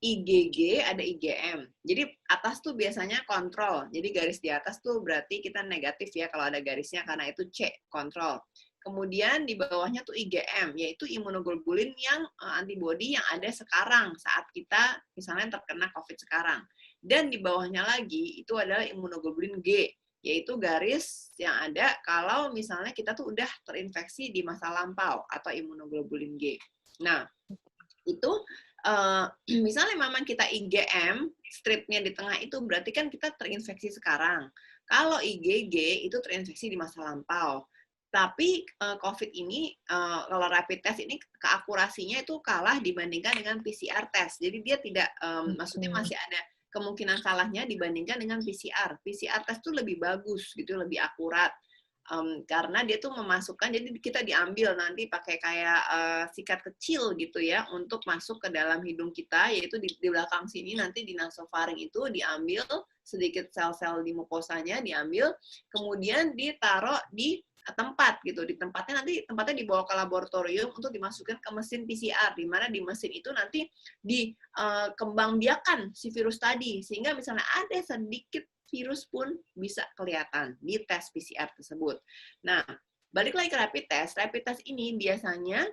IgG, ada IgM. Jadi atas tuh biasanya kontrol. Jadi garis di atas tuh berarti kita negatif ya kalau ada garisnya, karena itu C, kontrol. Kemudian di bawahnya tuh IgM, yaitu imunoglobulin yang antibody yang ada sekarang saat kita misalnya terkena COVID sekarang. Dan di bawahnya lagi itu adalah imunoglobulin G, yaitu garis yang ada kalau misalnya kita tuh udah terinfeksi di masa lampau atau imunoglobulin G. Nah, itu misalnya memang kita IgM, stripnya di tengah itu berarti kan kita terinfeksi sekarang. Kalau IgG itu terinfeksi di masa lampau. Tapi COVID ini, kalau rapid test ini keakurasinya itu kalah dibandingkan dengan PCR test. Jadi dia tidak, maksudnya masih ada kemungkinan salahnya dibandingkan dengan PCR. PCR test itu lebih bagus gitu, lebih akurat. Karena dia tuh memasukkan, jadi kita diambil nanti pakai kayak sikat kecil gitu ya untuk masuk ke dalam hidung kita, yaitu di belakang sini nanti di nasofaring itu diambil sedikit sel-sel di mukosanya diambil, kemudian ditaruh di tempat gitu, di tempatnya dibawa ke laboratorium untuk dimasukkan ke mesin PCR, di mana di mesin itu nanti dikembangbiakan si virus tadi, sehingga misalnya ada sedikit virus pun bisa kelihatan di tes PCR tersebut. Nah, balik lagi ke rapid test ini biasanya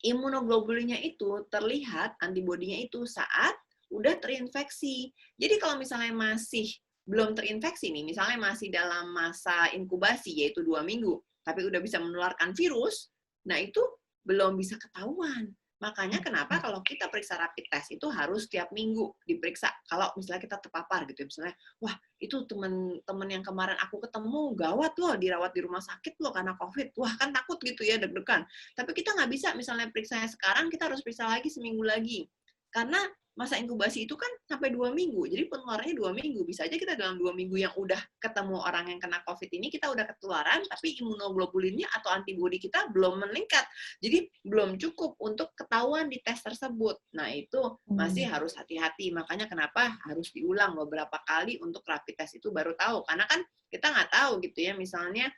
imunoglobulinnya itu terlihat, antibodinya itu saat udah terinfeksi. Jadi kalau misalnya masih belum terinfeksi nih, misalnya masih dalam masa inkubasi, yaitu 2 minggu, tapi udah bisa menularkan virus, nah itu belum bisa ketahuan. Makanya kenapa kalau kita periksa rapid test itu harus tiap minggu diperiksa. Kalau misalnya kita terpapar gitu, misalnya, wah itu teman-teman yang kemarin aku ketemu gawat loh, dirawat di rumah sakit loh karena COVID. Wah kan takut gitu ya, deg-degan. Tapi kita nggak bisa misalnya periksanya sekarang, kita harus periksa lagi seminggu lagi. Karena masa inkubasi itu kan sampai 2 minggu, jadi penularannya 2 minggu. Bisa aja kita dalam 2 minggu yang udah ketemu orang yang kena COVID ini, kita udah ketularan, tapi imunoglobulinnya atau antibodi kita belum meningkat. Jadi belum cukup untuk ketahuan di tes tersebut. Nah itu masih harus hati-hati, makanya kenapa harus diulang beberapa kali untuk rapid test itu baru tahu. Karena kan kita nggak tahu gitu ya, misalnya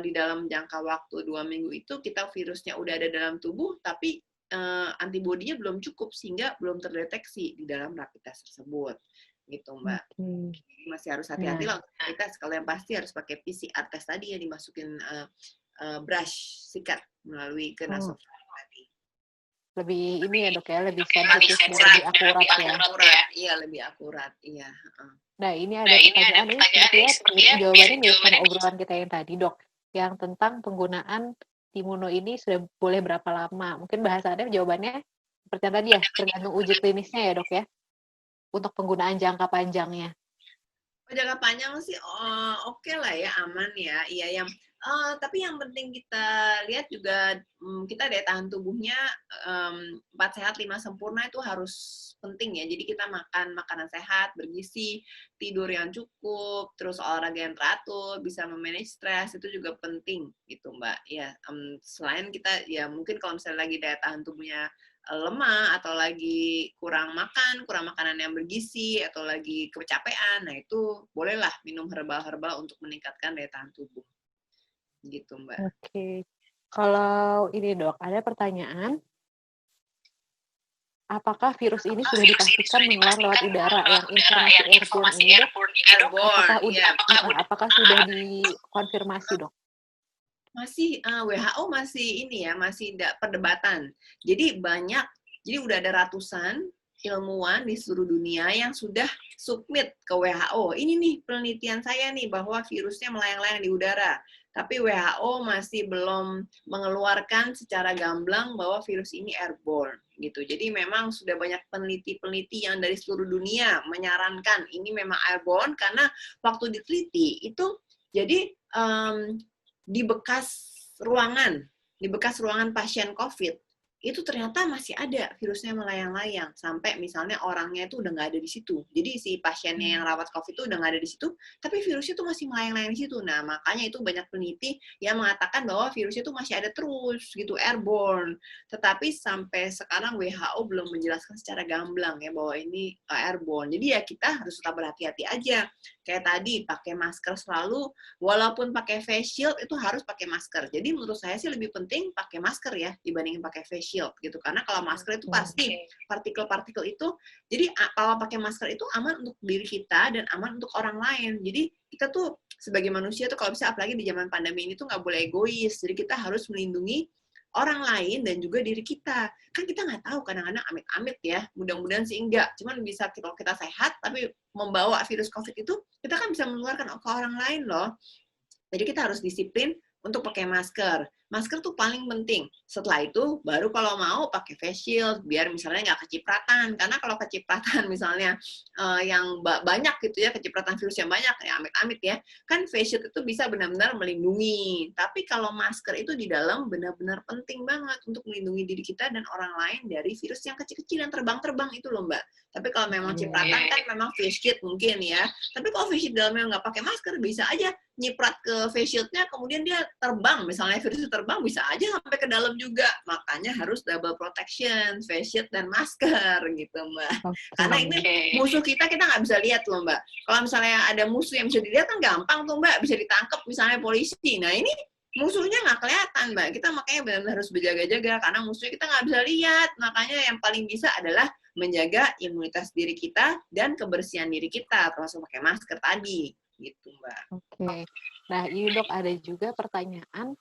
di dalam jangka waktu 2 minggu itu kita virusnya udah ada dalam tubuh, tapi antibodinya belum cukup sehingga belum terdeteksi di dalam rapid test tersebut gitu Mbak. Masih harus hati-hati lah untuk rapid test. Kalau yang pasti harus pakai PCR test tadi yang dimasukin brush sikat melalui ke nasofaring tadi. Lebih ini ya dok ya, lebih sensitif dan lebih akurat ya. Iya, lebih akurat. Iya. Nah ini ada pertanyaan ini sepertinya jawabannya mirip sama obrolan kita yang tadi dok, yang tentang penggunaan imuno ini sudah boleh berapa lama? Mungkin bahasannya jawabannya seperti yang tadi ya, tergantung uji klinisnya ya dok ya, untuk penggunaan jangka panjangnya. Jangka panjang sih oke lah ya, aman ya. Iya, tapi yang penting kita lihat juga kita daya tahan tubuhnya 4 sehat 5 sempurna itu harus penting ya. Jadi kita makan makanan sehat, bergizi, tidur yang cukup, terus olahraga yang teratur, bisa memanage stres, itu juga penting gitu Mbak. Ya, selain kita ya mungkin kalau misalnya lagi daya tahan tubuhnya lemah atau lagi kurang makanan yang bergizi atau lagi kecapean, nah itu bolehlah minum herbal-herbal untuk meningkatkan daya tahan tubuh. Gitu, Mbak. Oke. Kalau ini dok, ada pertanyaan, apakah virus ini sudah dipastikan menular lewat udara yang informasi airborne ini dok? Apakah sudah dikonfirmasi dok? Masih WHO masih ini ya, masih perdebatan. Jadi udah ada ratusan ilmuwan di seluruh dunia yang sudah submit ke WHO. Ini nih penelitian saya nih bahwa virusnya melayang-layang di udara. Tapi WHO masih belum mengeluarkan secara gamblang bahwa virus ini airborne gitu. Jadi memang sudah banyak peneliti-peneliti yang dari seluruh dunia menyarankan ini memang airborne karena waktu diteliti itu jadi di bekas ruangan pasien COVID itu ternyata masih ada virusnya melayang-layang sampai misalnya orangnya itu udah nggak ada di situ. Jadi si pasiennya yang rawat COVID itu udah nggak ada di situ, tapi virusnya itu masih melayang-layang di situ. Nah, makanya itu banyak peneliti yang mengatakan bahwa virusnya itu masih ada terus gitu, airborne. Tetapi sampai sekarang WHO belum menjelaskan secara gamblang ya bahwa ini airborne. Jadi ya kita harus tetap berhati-hati aja. Kayak tadi pakai masker selalu, walaupun pakai face shield itu harus pakai masker. Jadi menurut saya sih lebih penting pakai masker ya dibandingin pakai face shield gitu. Karena kalau masker itu pasti partikel-partikel itu, jadi kalau pakai masker itu aman untuk diri kita dan aman untuk orang lain. Jadi kita tuh sebagai manusia tuh kalau bisa apalagi di zaman pandemi ini tuh nggak boleh egois. Jadi kita harus melindungi orang lain dan juga diri kita. Kan kita nggak tahu kadang-kadang amit-amit ya, mudah-mudahan sih enggak. Cuman bisa kalau kita sehat, tapi membawa virus COVID itu, kita kan bisa menularkan ke orang lain loh. Jadi kita harus disiplin untuk pakai masker. Masker tuh paling penting. Setelah itu, baru kalau mau pakai face shield, biar misalnya nggak kecipratan. Karena kalau kecipratan misalnya yang banyak gitu ya, kecipratan virus yang banyak, ya amit-amit ya, kan face shield itu bisa benar-benar melindungi. Tapi kalau masker itu di dalam benar-benar penting banget untuk melindungi diri kita dan orang lain dari virus yang kecil-kecil yang terbang-terbang itu loh, Mbak. Tapi kalau memang cipratan kan memang face shield mungkin ya. Tapi kalau face shield dalamnya nggak pakai masker, bisa aja nyiprat ke face shield-nya, kemudian dia terbang. Misalnya virus itu terbang, bisa aja sampai ke dalam juga. Makanya harus double protection, face shield dan masker gitu, Mbak. Karena ini musuh kita nggak bisa lihat loh, Mbak. Kalau misalnya ada musuh yang bisa dilihat kan gampang tuh, Mbak. Bisa ditangkap misalnya polisi. Nah ini musuhnya nggak kelihatan, Mbak. Kita makanya benar-benar harus berjaga-jaga karena musuhnya kita nggak bisa lihat. Makanya yang paling bisa adalah menjaga imunitas diri kita dan kebersihan diri kita, termasuk pakai masker tadi. Gitu, Mbak. Oke. Nah, ini Dok, ada juga pertanyaan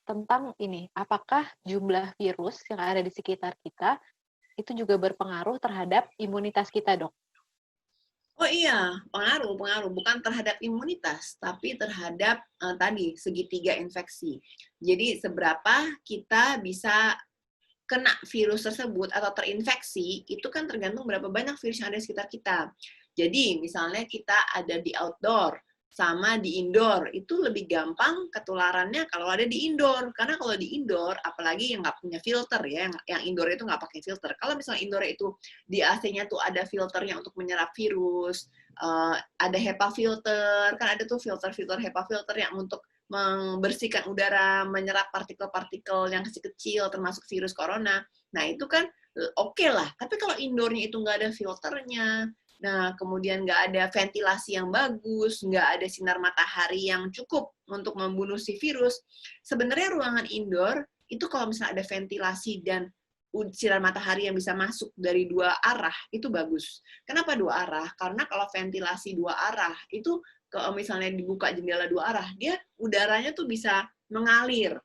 tentang ini, apakah jumlah virus yang ada di sekitar kita itu juga berpengaruh terhadap imunitas kita, Dok? Oh iya, pengaruh. Bukan terhadap imunitas, tapi terhadap tadi, segitiga infeksi. Jadi, seberapa kita bisa kena virus tersebut atau terinfeksi, itu kan tergantung berapa banyak virus yang ada di sekitar kita. Jadi, misalnya kita ada di outdoor, sama di indoor, itu lebih gampang ketularannya kalau ada di indoor. Karena kalau di indoor, apalagi yang nggak punya filter ya, yang indoor itu nggak pakai filter. Kalau misalnya indoor itu di AC-nya tuh ada filternya untuk menyerap virus, ada HEPA filter, kan ada tuh filter-filter HEPA filter yang untuk membersihkan udara, menyerap partikel-partikel yang kecil-kecil, termasuk virus corona. Nah, itu kan oke lah. Tapi kalau indoornya itu nggak ada filternya, nah, kemudian nggak ada ventilasi yang bagus, nggak ada sinar matahari yang cukup untuk membunuh si virus, sebenarnya ruangan indoor itu kalau misalnya ada ventilasi dan sinar matahari yang bisa masuk dari dua arah, itu bagus. Kenapa dua arah? Karena kalau ventilasi dua arah, itu kalau misalnya dibuka jendela dua arah, dia udaranya tuh bisa mengalir.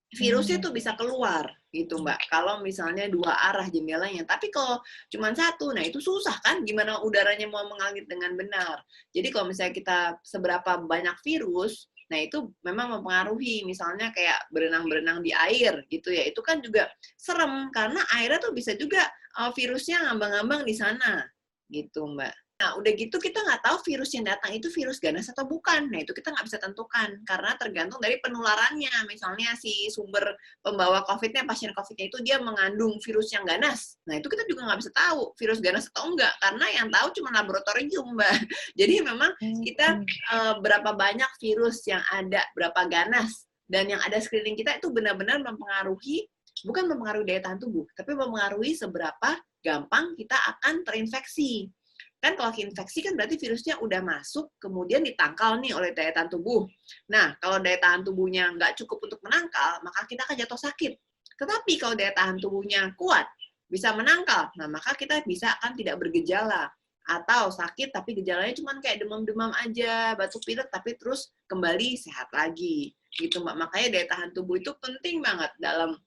Virusnya tuh bisa keluar gitu, Mbak. Kalau misalnya dua arah jendelanya. Tapi kalau cuma satu, nah itu susah kan gimana udaranya mau mengalir dengan benar. Jadi kalau misalnya kita seberapa banyak virus, nah itu memang mempengaruhi. Misalnya kayak berenang-berenang di air gitu ya. Itu kan juga serem karena airnya tuh bisa juga virusnya ngambang-ngambang di sana gitu, Mbak. Nah, udah gitu kita nggak tahu virus yang datang itu virus ganas atau bukan. Nah, itu kita nggak bisa tentukan, karena tergantung dari penularannya. Misalnya si sumber pembawa COVID-nya, pasien COVID-nya itu dia mengandung virus yang ganas. Nah, itu kita juga nggak bisa tahu virus ganas atau enggak, karena yang tahu cuma laboratorium, Mbak. Jadi memang kita berapa banyak virus yang ada, berapa ganas, dan yang ada screening kita itu benar-benar mempengaruhi, bukan mempengaruhi daya tahan tubuh, tapi mempengaruhi seberapa gampang kita akan terinfeksi. Kan kalau infeksi kan berarti virusnya udah masuk, kemudian ditangkal nih oleh daya tahan tubuh. Nah, kalau daya tahan tubuhnya nggak cukup untuk menangkal, maka kita akan jatuh sakit. Tetapi kalau daya tahan tubuhnya kuat, bisa menangkal, nah maka kita bisa akan tidak bergejala. Atau sakit tapi gejalanya cuma kayak demam-demam aja, batuk pilek, tapi terus kembali sehat lagi. Gitu, Mbak. Makanya daya tahan tubuh itu penting banget dalam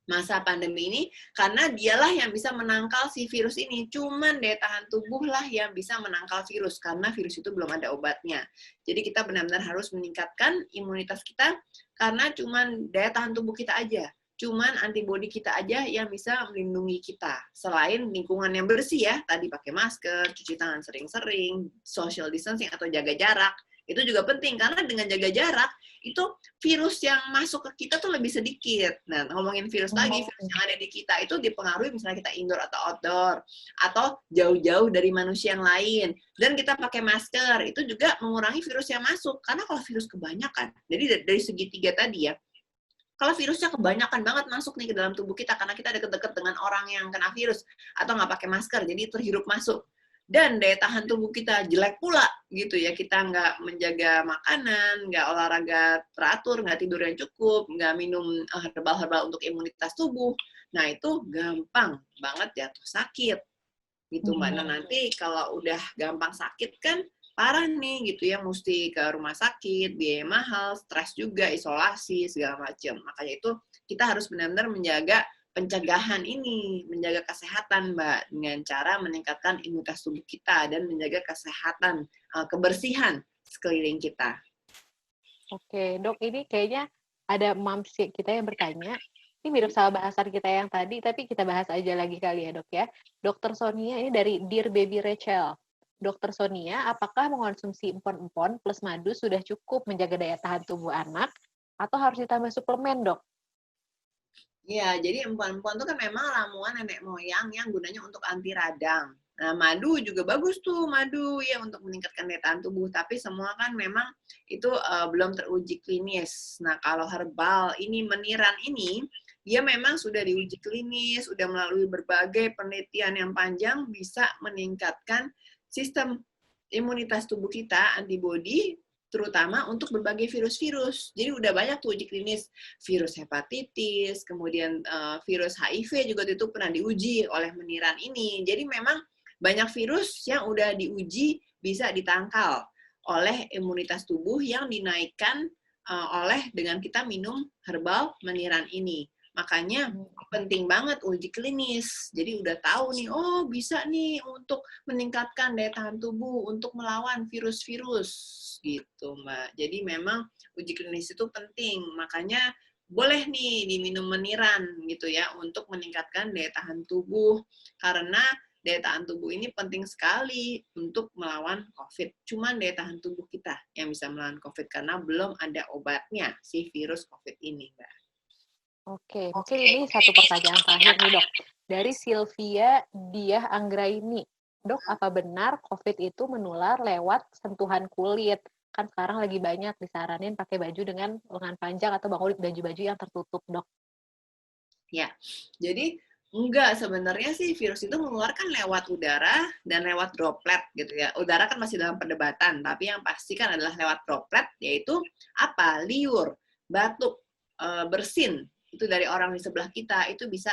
masa pandemi ini, karena dialah yang bisa menangkal si virus ini. Cuman daya tahan tubuh lah yang bisa menangkal virus, karena virus itu belum ada obatnya. Jadi kita benar-benar harus meningkatkan imunitas kita, karena cuman daya tahan tubuh kita aja. Cuman antibodi kita aja yang bisa melindungi kita. Selain lingkungan yang bersih ya, tadi pakai masker, cuci tangan sering-sering, social distancing atau jaga jarak, Itu juga penting, karena dengan jaga jarak, itu virus yang masuk ke kita tuh lebih sedikit. Nah, ngomongin virus lagi, virus yang ada di kita itu dipengaruhi misalnya kita indoor atau outdoor, atau jauh-jauh dari manusia yang lain. Dan kita pakai masker, itu juga mengurangi virus yang masuk. Karena kalau virus kebanyakan, jadi dari segitiga tadi ya, kalau virusnya kebanyakan banget masuk nih ke dalam tubuh kita, karena kita deket-deket dengan orang yang kena virus, atau nggak pakai masker, jadi terhirup masuk. Dan daya tahan tubuh kita jelek pula, gitu ya. Kita nggak menjaga makanan, nggak olahraga teratur, nggak tidur yang cukup, nggak minum herbal-herbal untuk imunitas tubuh. Nah, itu gampang banget jatuh sakit. Gitu, Mbak. Nah, nanti kalau udah gampang sakit kan, parah nih gitu ya, mesti ke rumah sakit, biaya mahal, stres juga, isolasi, segala macam. Makanya itu kita harus benar-benar menjaga pencegahan ini, menjaga kesehatan, Mbak, dengan cara meningkatkan imunitas tubuh kita dan menjaga kesehatan, kebersihan sekeliling kita. Oke, Dok, ini kayaknya ada moms kita yang bertanya, ini mirip sama bahasan kita yang tadi, tapi kita bahas aja lagi kali ya, Dok ya. Dokter Sonia ini dari Dear Baby Rachel. Dokter Sonia, apakah mengonsumsi empon-empon plus madu sudah cukup menjaga daya tahan tubuh anak, atau harus ditambah suplemen, Dok? Ya, jadi empon-empon itu kan memang ramuan nenek moyang yang gunanya untuk anti radang. Nah, madu juga bagus tuh, madu ya untuk meningkatkan daya tahan tubuh. Tapi semua kan memang itu belum teruji klinis. Nah, kalau herbal ini meniran ini, dia memang sudah diuji klinis, sudah melalui berbagai penelitian yang panjang, bisa meningkatkan sistem imunitas tubuh kita, antibodi, terutama untuk berbagai virus-virus. Jadi udah banyak tuh uji klinis, virus hepatitis, kemudian virus HIV juga itu pernah diuji oleh meniran ini. Jadi memang banyak virus yang udah diuji bisa ditangkal oleh imunitas tubuh yang dinaikkan oleh dengan kita minum herbal meniran ini. Makanya penting banget uji klinis. Jadi udah tahu nih, oh bisa nih untuk meningkatkan daya tahan tubuh untuk melawan virus-virus gitu, Mbak. Jadi memang uji klinis itu penting. Makanya boleh nih diminum meniran gitu ya untuk meningkatkan daya tahan tubuh, karena daya tahan tubuh ini penting sekali untuk melawan COVID. Cuman daya tahan tubuh kita yang bisa melawan COVID karena belum ada obatnya si virus COVID ini, Mbak. Oke, mungkin ini satu pertanyaan terakhir nih, Dok. Dari Sylvia Diah Anggraini. Dok, apa benar COVID itu menular lewat sentuhan kulit? Kan sekarang lagi banyak disaranin pakai baju dengan lengan panjang atau baju-baju yang tertutup, Dok. Ya, jadi enggak, sebenarnya sih virus itu mengeluarkan lewat udara dan lewat droplet gitu ya. Udara kan masih dalam perdebatan, tapi yang pasti kan adalah lewat droplet, yaitu apa? Liur, batuk, bersin, itu dari orang di sebelah kita, itu bisa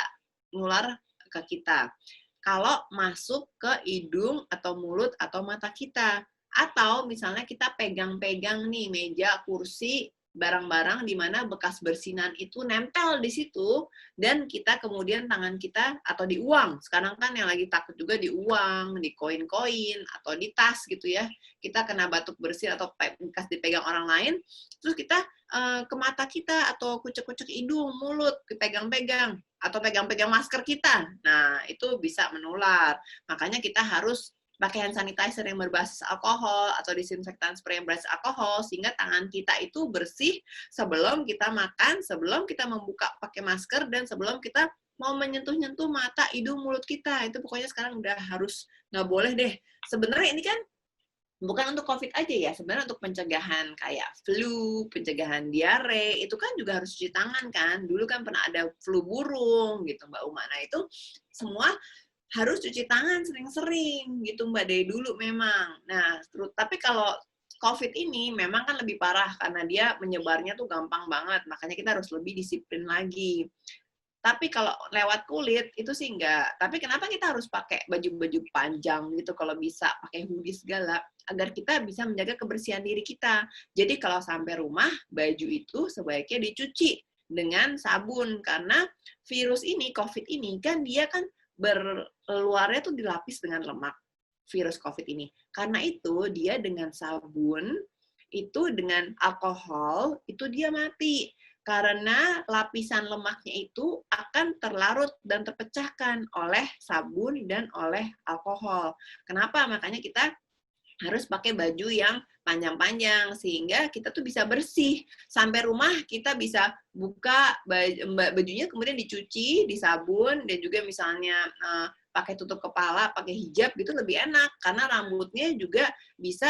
nular ke kita. Kalau masuk ke hidung atau mulut atau mata kita. Atau misalnya kita pegang-pegang nih meja, kursi, barang-barang di mana bekas bersinan itu nempel di situ, dan kita kemudian tangan kita, atau di uang, sekarang kan yang lagi takut juga di uang, di koin-koin, atau di tas gitu ya, kita kena batuk bersin atau bekas dipegang orang lain, terus kita ke mata kita, atau kucek-kucek hidung, mulut, dipegang-pegang, atau pegang-pegang masker kita, nah itu bisa menular. Makanya kita harus pakai hand sanitizer yang berbasis alkohol atau disinfektan spray yang berbasis alkohol, sehingga tangan kita itu bersih sebelum kita makan, sebelum kita membuka pakai masker, dan sebelum kita mau menyentuh-nyentuh mata, hidung, mulut kita. Itu pokoknya sekarang udah harus, nggak boleh deh. Sebenarnya ini kan bukan untuk COVID aja ya, sebenarnya untuk pencegahan kayak flu, pencegahan diare, itu kan juga harus cuci tangan kan. Dulu kan pernah ada flu burung gitu, Mbak Uma. Nah itu semua harus cuci tangan sering-sering gitu, Mbak, dari dulu memang. Nah, tapi kalau COVID ini memang kan lebih parah karena dia menyebarnya tuh gampang banget, makanya kita harus lebih disiplin lagi. Tapi kalau lewat kulit itu sih enggak. Tapi kenapa kita harus pakai baju-baju panjang gitu kalau bisa pakai hoodie segala, agar kita bisa menjaga kebersihan diri kita. Jadi kalau sampai rumah, baju itu sebaiknya dicuci dengan sabun, karena virus ini, COVID ini kan dia kan berluarnya tuh dilapis dengan lemak, virus COVID ini. Karena itu dia dengan sabun, itu dengan alkohol, itu dia mati. Karena lapisan lemaknya itu akan terlarut dan terpecahkan oleh sabun dan oleh alkohol. Kenapa? Makanya kita harus pakai baju yang panjang-panjang sehingga kita tuh bisa bersih. Sampai rumah kita bisa buka bajunya kemudian dicuci, disabun dan juga misalnya pakai tutup kepala, pakai hijab gitu lebih enak karena rambutnya juga bisa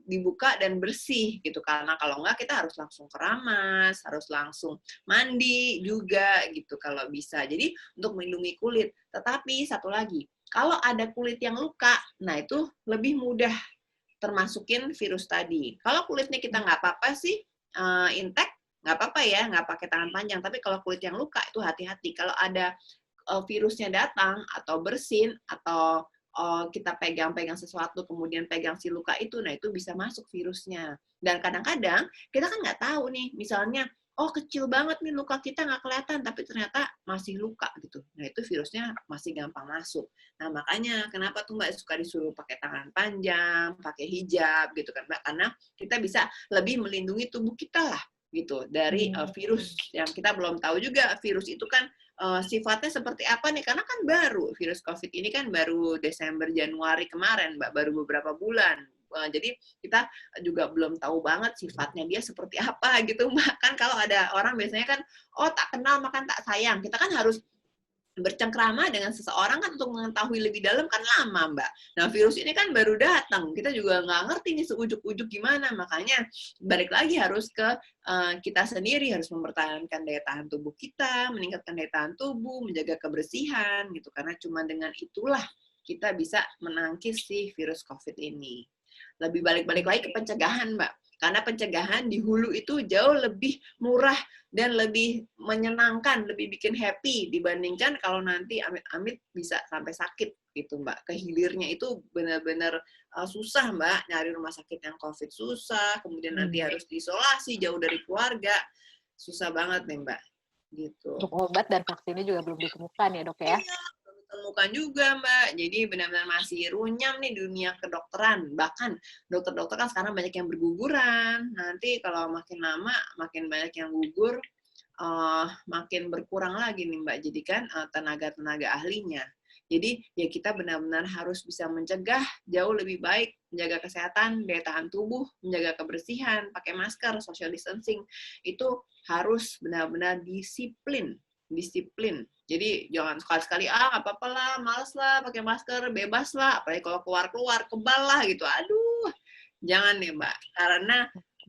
dibuka dan bersih gitu. Karena kalau enggak kita harus langsung keramas, harus langsung mandi juga gitu kalau bisa. Jadi untuk melindungi kulit. Tetapi satu lagi, kalau ada kulit yang luka, nah itu lebih mudah termasukin virus tadi. Kalau kulitnya kita nggak apa-apa sih, intact, nggak apa-apa ya, nggak pakai tangan panjang. Tapi kalau kulit yang luka itu hati-hati. Kalau ada virusnya datang atau bersin atau kita pegang-pegang sesuatu kemudian pegang si luka itu, nah itu bisa masuk virusnya. Dan kadang-kadang kita kan nggak tahu nih, misalnya oh kecil banget nih luka kita nggak kelihatan, tapi ternyata masih luka gitu. Nah itu virusnya masih gampang masuk. Nah makanya kenapa tuh Mbak suka disuruh pakai tangan panjang, pakai hijab gitu kan Mbak, karena kita bisa lebih melindungi tubuh kita lah gitu dari virus yang kita belum tahu juga virus itu kan sifatnya seperti apa nih, karena kan baru virus COVID ini kan baru Desember Januari kemarin Mbak, baru beberapa bulan. Jadi kita juga belum tahu banget sifatnya dia seperti apa gitu Mbak. Kan kalau ada orang biasanya kan, oh tak kenal makan tak sayang. Kita kan harus bercengkrama dengan seseorang kan untuk mengetahui lebih dalam kan lama Mbak. Nah virus ini kan baru datang, kita juga nggak ngerti nih seujuk-ujuk gimana. Makanya balik lagi harus ke kita sendiri, harus mempertahankan daya tahan tubuh kita, meningkatkan daya tahan tubuh, menjaga kebersihan gitu. Karena cuma dengan itulah kita bisa menangkis si virus COVID ini. Lebih balik-balik lagi ke pencegahan, Mbak. Karena pencegahan di hulu itu jauh lebih murah dan lebih menyenangkan, lebih bikin happy dibandingkan kalau nanti amit-amit bisa sampai sakit gitu, Mbak. Kehilirnya itu benar-benar susah, Mbak. Nyari rumah sakit yang COVID susah, kemudian nanti harus diisolasi jauh dari keluarga. Susah banget nih, Mbak. Gitu. Untuk obat dan vaksinnya juga belum ditemukan ya, Dok ya? Iya, belum ditemukan juga, Mbak. Jadi benar-benar masih runyam nih dunia kedokteran. Bahkan dokter-dokter kan sekarang banyak yang berguguran. Nanti kalau makin lama, makin banyak yang gugur, makin berkurang lagi nih, Mbak. Jadi kan tenaga-tenaga ahlinya. Jadi ya kita benar-benar harus bisa mencegah jauh lebih baik, menjaga kesehatan, daya tahan tubuh, menjaga kebersihan, pakai masker, social distancing. Itu harus benar-benar disiplin. Jadi jangan sekali-sekali nggak apa-apa lah, males lah pakai masker, bebas lah, apalagi kalau keluar-keluar kebal lah gitu. Aduh, jangan nih Mbak, karena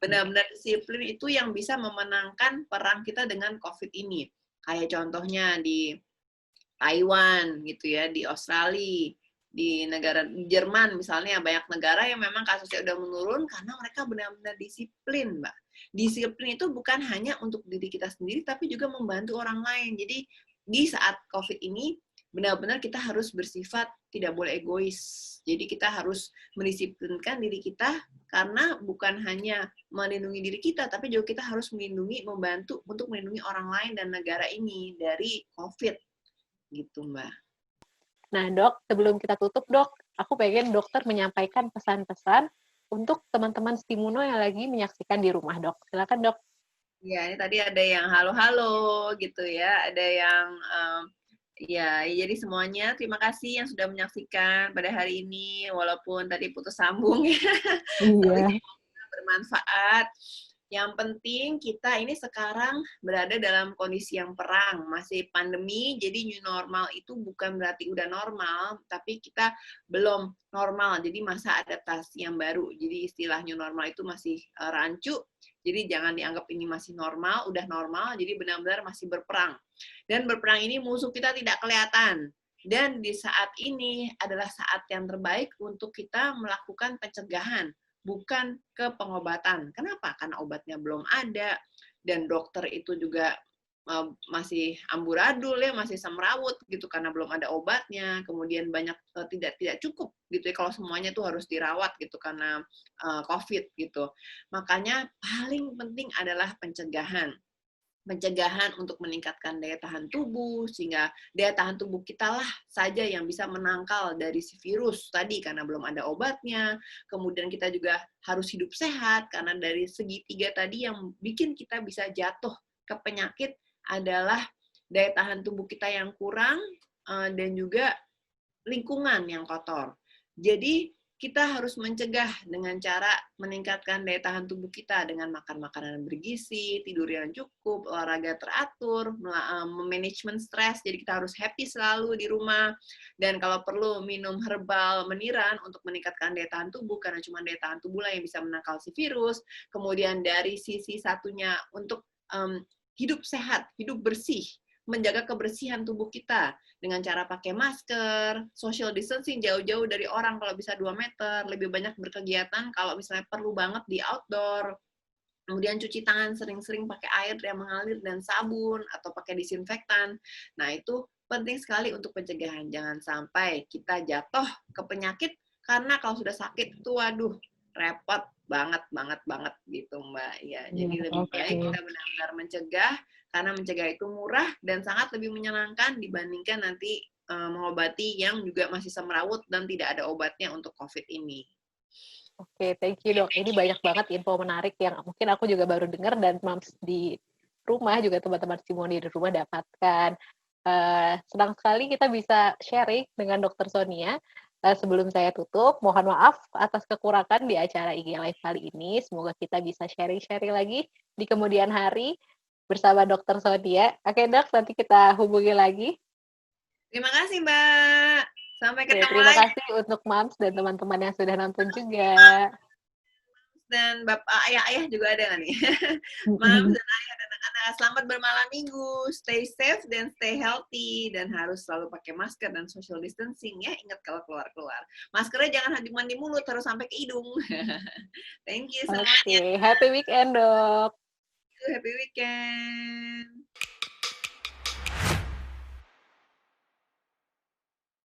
benar-benar disiplin itu yang bisa memenangkan perang kita dengan COVID ini. Kayak contohnya di Taiwan gitu ya, di Australia, di negara Jerman misalnya, banyak negara yang memang kasusnya udah menurun karena mereka benar-benar disiplin, Mbak. Disiplin itu bukan hanya untuk diri kita sendiri, tapi juga membantu orang lain. Jadi di saat COVID ini, benar-benar kita harus bersifat tidak boleh egois. Jadi kita harus mendisiplinkan diri kita karena bukan hanya melindungi diri kita, tapi juga kita harus melindungi, membantu untuk melindungi orang lain dan negara ini dari COVID. Gitu, Mbak. Nah, Dok, sebelum kita tutup, Dok, aku pengen dokter menyampaikan pesan-pesan untuk teman-teman Stimuno yang lagi menyaksikan di rumah, Dok. Silakan, Dok. Ya, ini tadi ada yang halo-halo gitu ya, ada yang ya, jadi semuanya terima kasih yang sudah menyaksikan pada hari ini, walaupun tadi putus sambung ya, tapi Iya. semoga bermanfaat. Yang penting kita ini sekarang berada dalam kondisi yang perang, masih pandemi, jadi new normal itu bukan berarti udah normal, tapi kita belum normal, jadi masa adaptasi yang baru. Jadi istilah new normal itu masih rancu, jadi jangan dianggap ini masih normal, udah normal, jadi benar-benar masih berperang. Dan berperang ini musuh kita tidak kelihatan. Dan di saat ini adalah saat yang terbaik untuk kita melakukan pencegahan, bukan ke pengobatan. Kenapa? Karena obatnya belum ada, dan dokter itu juga masih amburadul ya, masih semrawut gitu karena belum ada obatnya. Kemudian banyak tidak cukup gitu ya kalau semuanya tuh harus dirawat gitu karena COVID gitu. Makanya paling penting adalah pencegahan untuk meningkatkan daya tahan tubuh, sehingga daya tahan tubuh kita lah saja yang bisa menangkal dari si virus tadi karena belum ada obatnya. Kemudian kita juga harus hidup sehat karena dari segitiga tadi yang bikin kita bisa jatuh ke penyakit adalah daya tahan tubuh kita yang kurang dan juga lingkungan yang kotor. Jadi kita harus mencegah dengan cara meningkatkan daya tahan tubuh kita dengan makan makanan bergizi, tidur yang cukup, olahraga teratur, manajemen stres, jadi kita harus happy selalu di rumah, dan kalau perlu minum herbal meniran untuk meningkatkan daya tahan tubuh, karena cuma daya tahan tubuh lah yang bisa menangkal si virus. Kemudian dari sisi satunya untuk hidup sehat, hidup bersih, menjaga kebersihan tubuh kita dengan cara pakai masker, social distancing jauh-jauh dari orang kalau bisa 2 meter, lebih banyak berkegiatan kalau misalnya perlu banget di outdoor, kemudian cuci tangan sering-sering pakai air yang mengalir dan sabun atau pakai disinfektan. Nah, itu penting sekali untuk pencegahan. Jangan sampai kita jatuh ke penyakit karena kalau sudah sakit itu waduh repot banget gitu Mbak. Ya, jadi lebih baik kita benar-benar mencegah karena mencegah itu murah dan sangat lebih menyenangkan dibandingkan nanti mengobati yang juga masih semrawut dan tidak ada obatnya untuk COVID ini. Oke, thank you dok. Ini banyak banget info menarik yang mungkin aku juga baru dengar dan moms di rumah juga teman-teman Simoni di rumah dapatkan. Senang sekali kita bisa sharing dengan Dokter Sonia. Sebelum saya tutup, mohon maaf atas kekurangan di acara IG Live kali ini. Semoga kita bisa sharing-sharing lagi di kemudian hari bersama Dokter Sonia. Oke dok, nanti kita hubungi lagi. Terima kasih Mbak. Sampai ketemu Terima lagi. kasih untuk moms dan teman-teman yang sudah nonton juga. Dan bapak ayah-ayah juga ada nggak nih? Moms dan ayah dan anak-anak, selamat bermalam minggu. Stay safe dan stay healthy. Dan harus selalu pakai masker dan social distancing ya. Ingat kalau keluar-keluar. Maskernya jangan cuma di mulut, harus sampai ke hidung. Thank you semuanya. Oke, happy weekend dok. Happy weekend.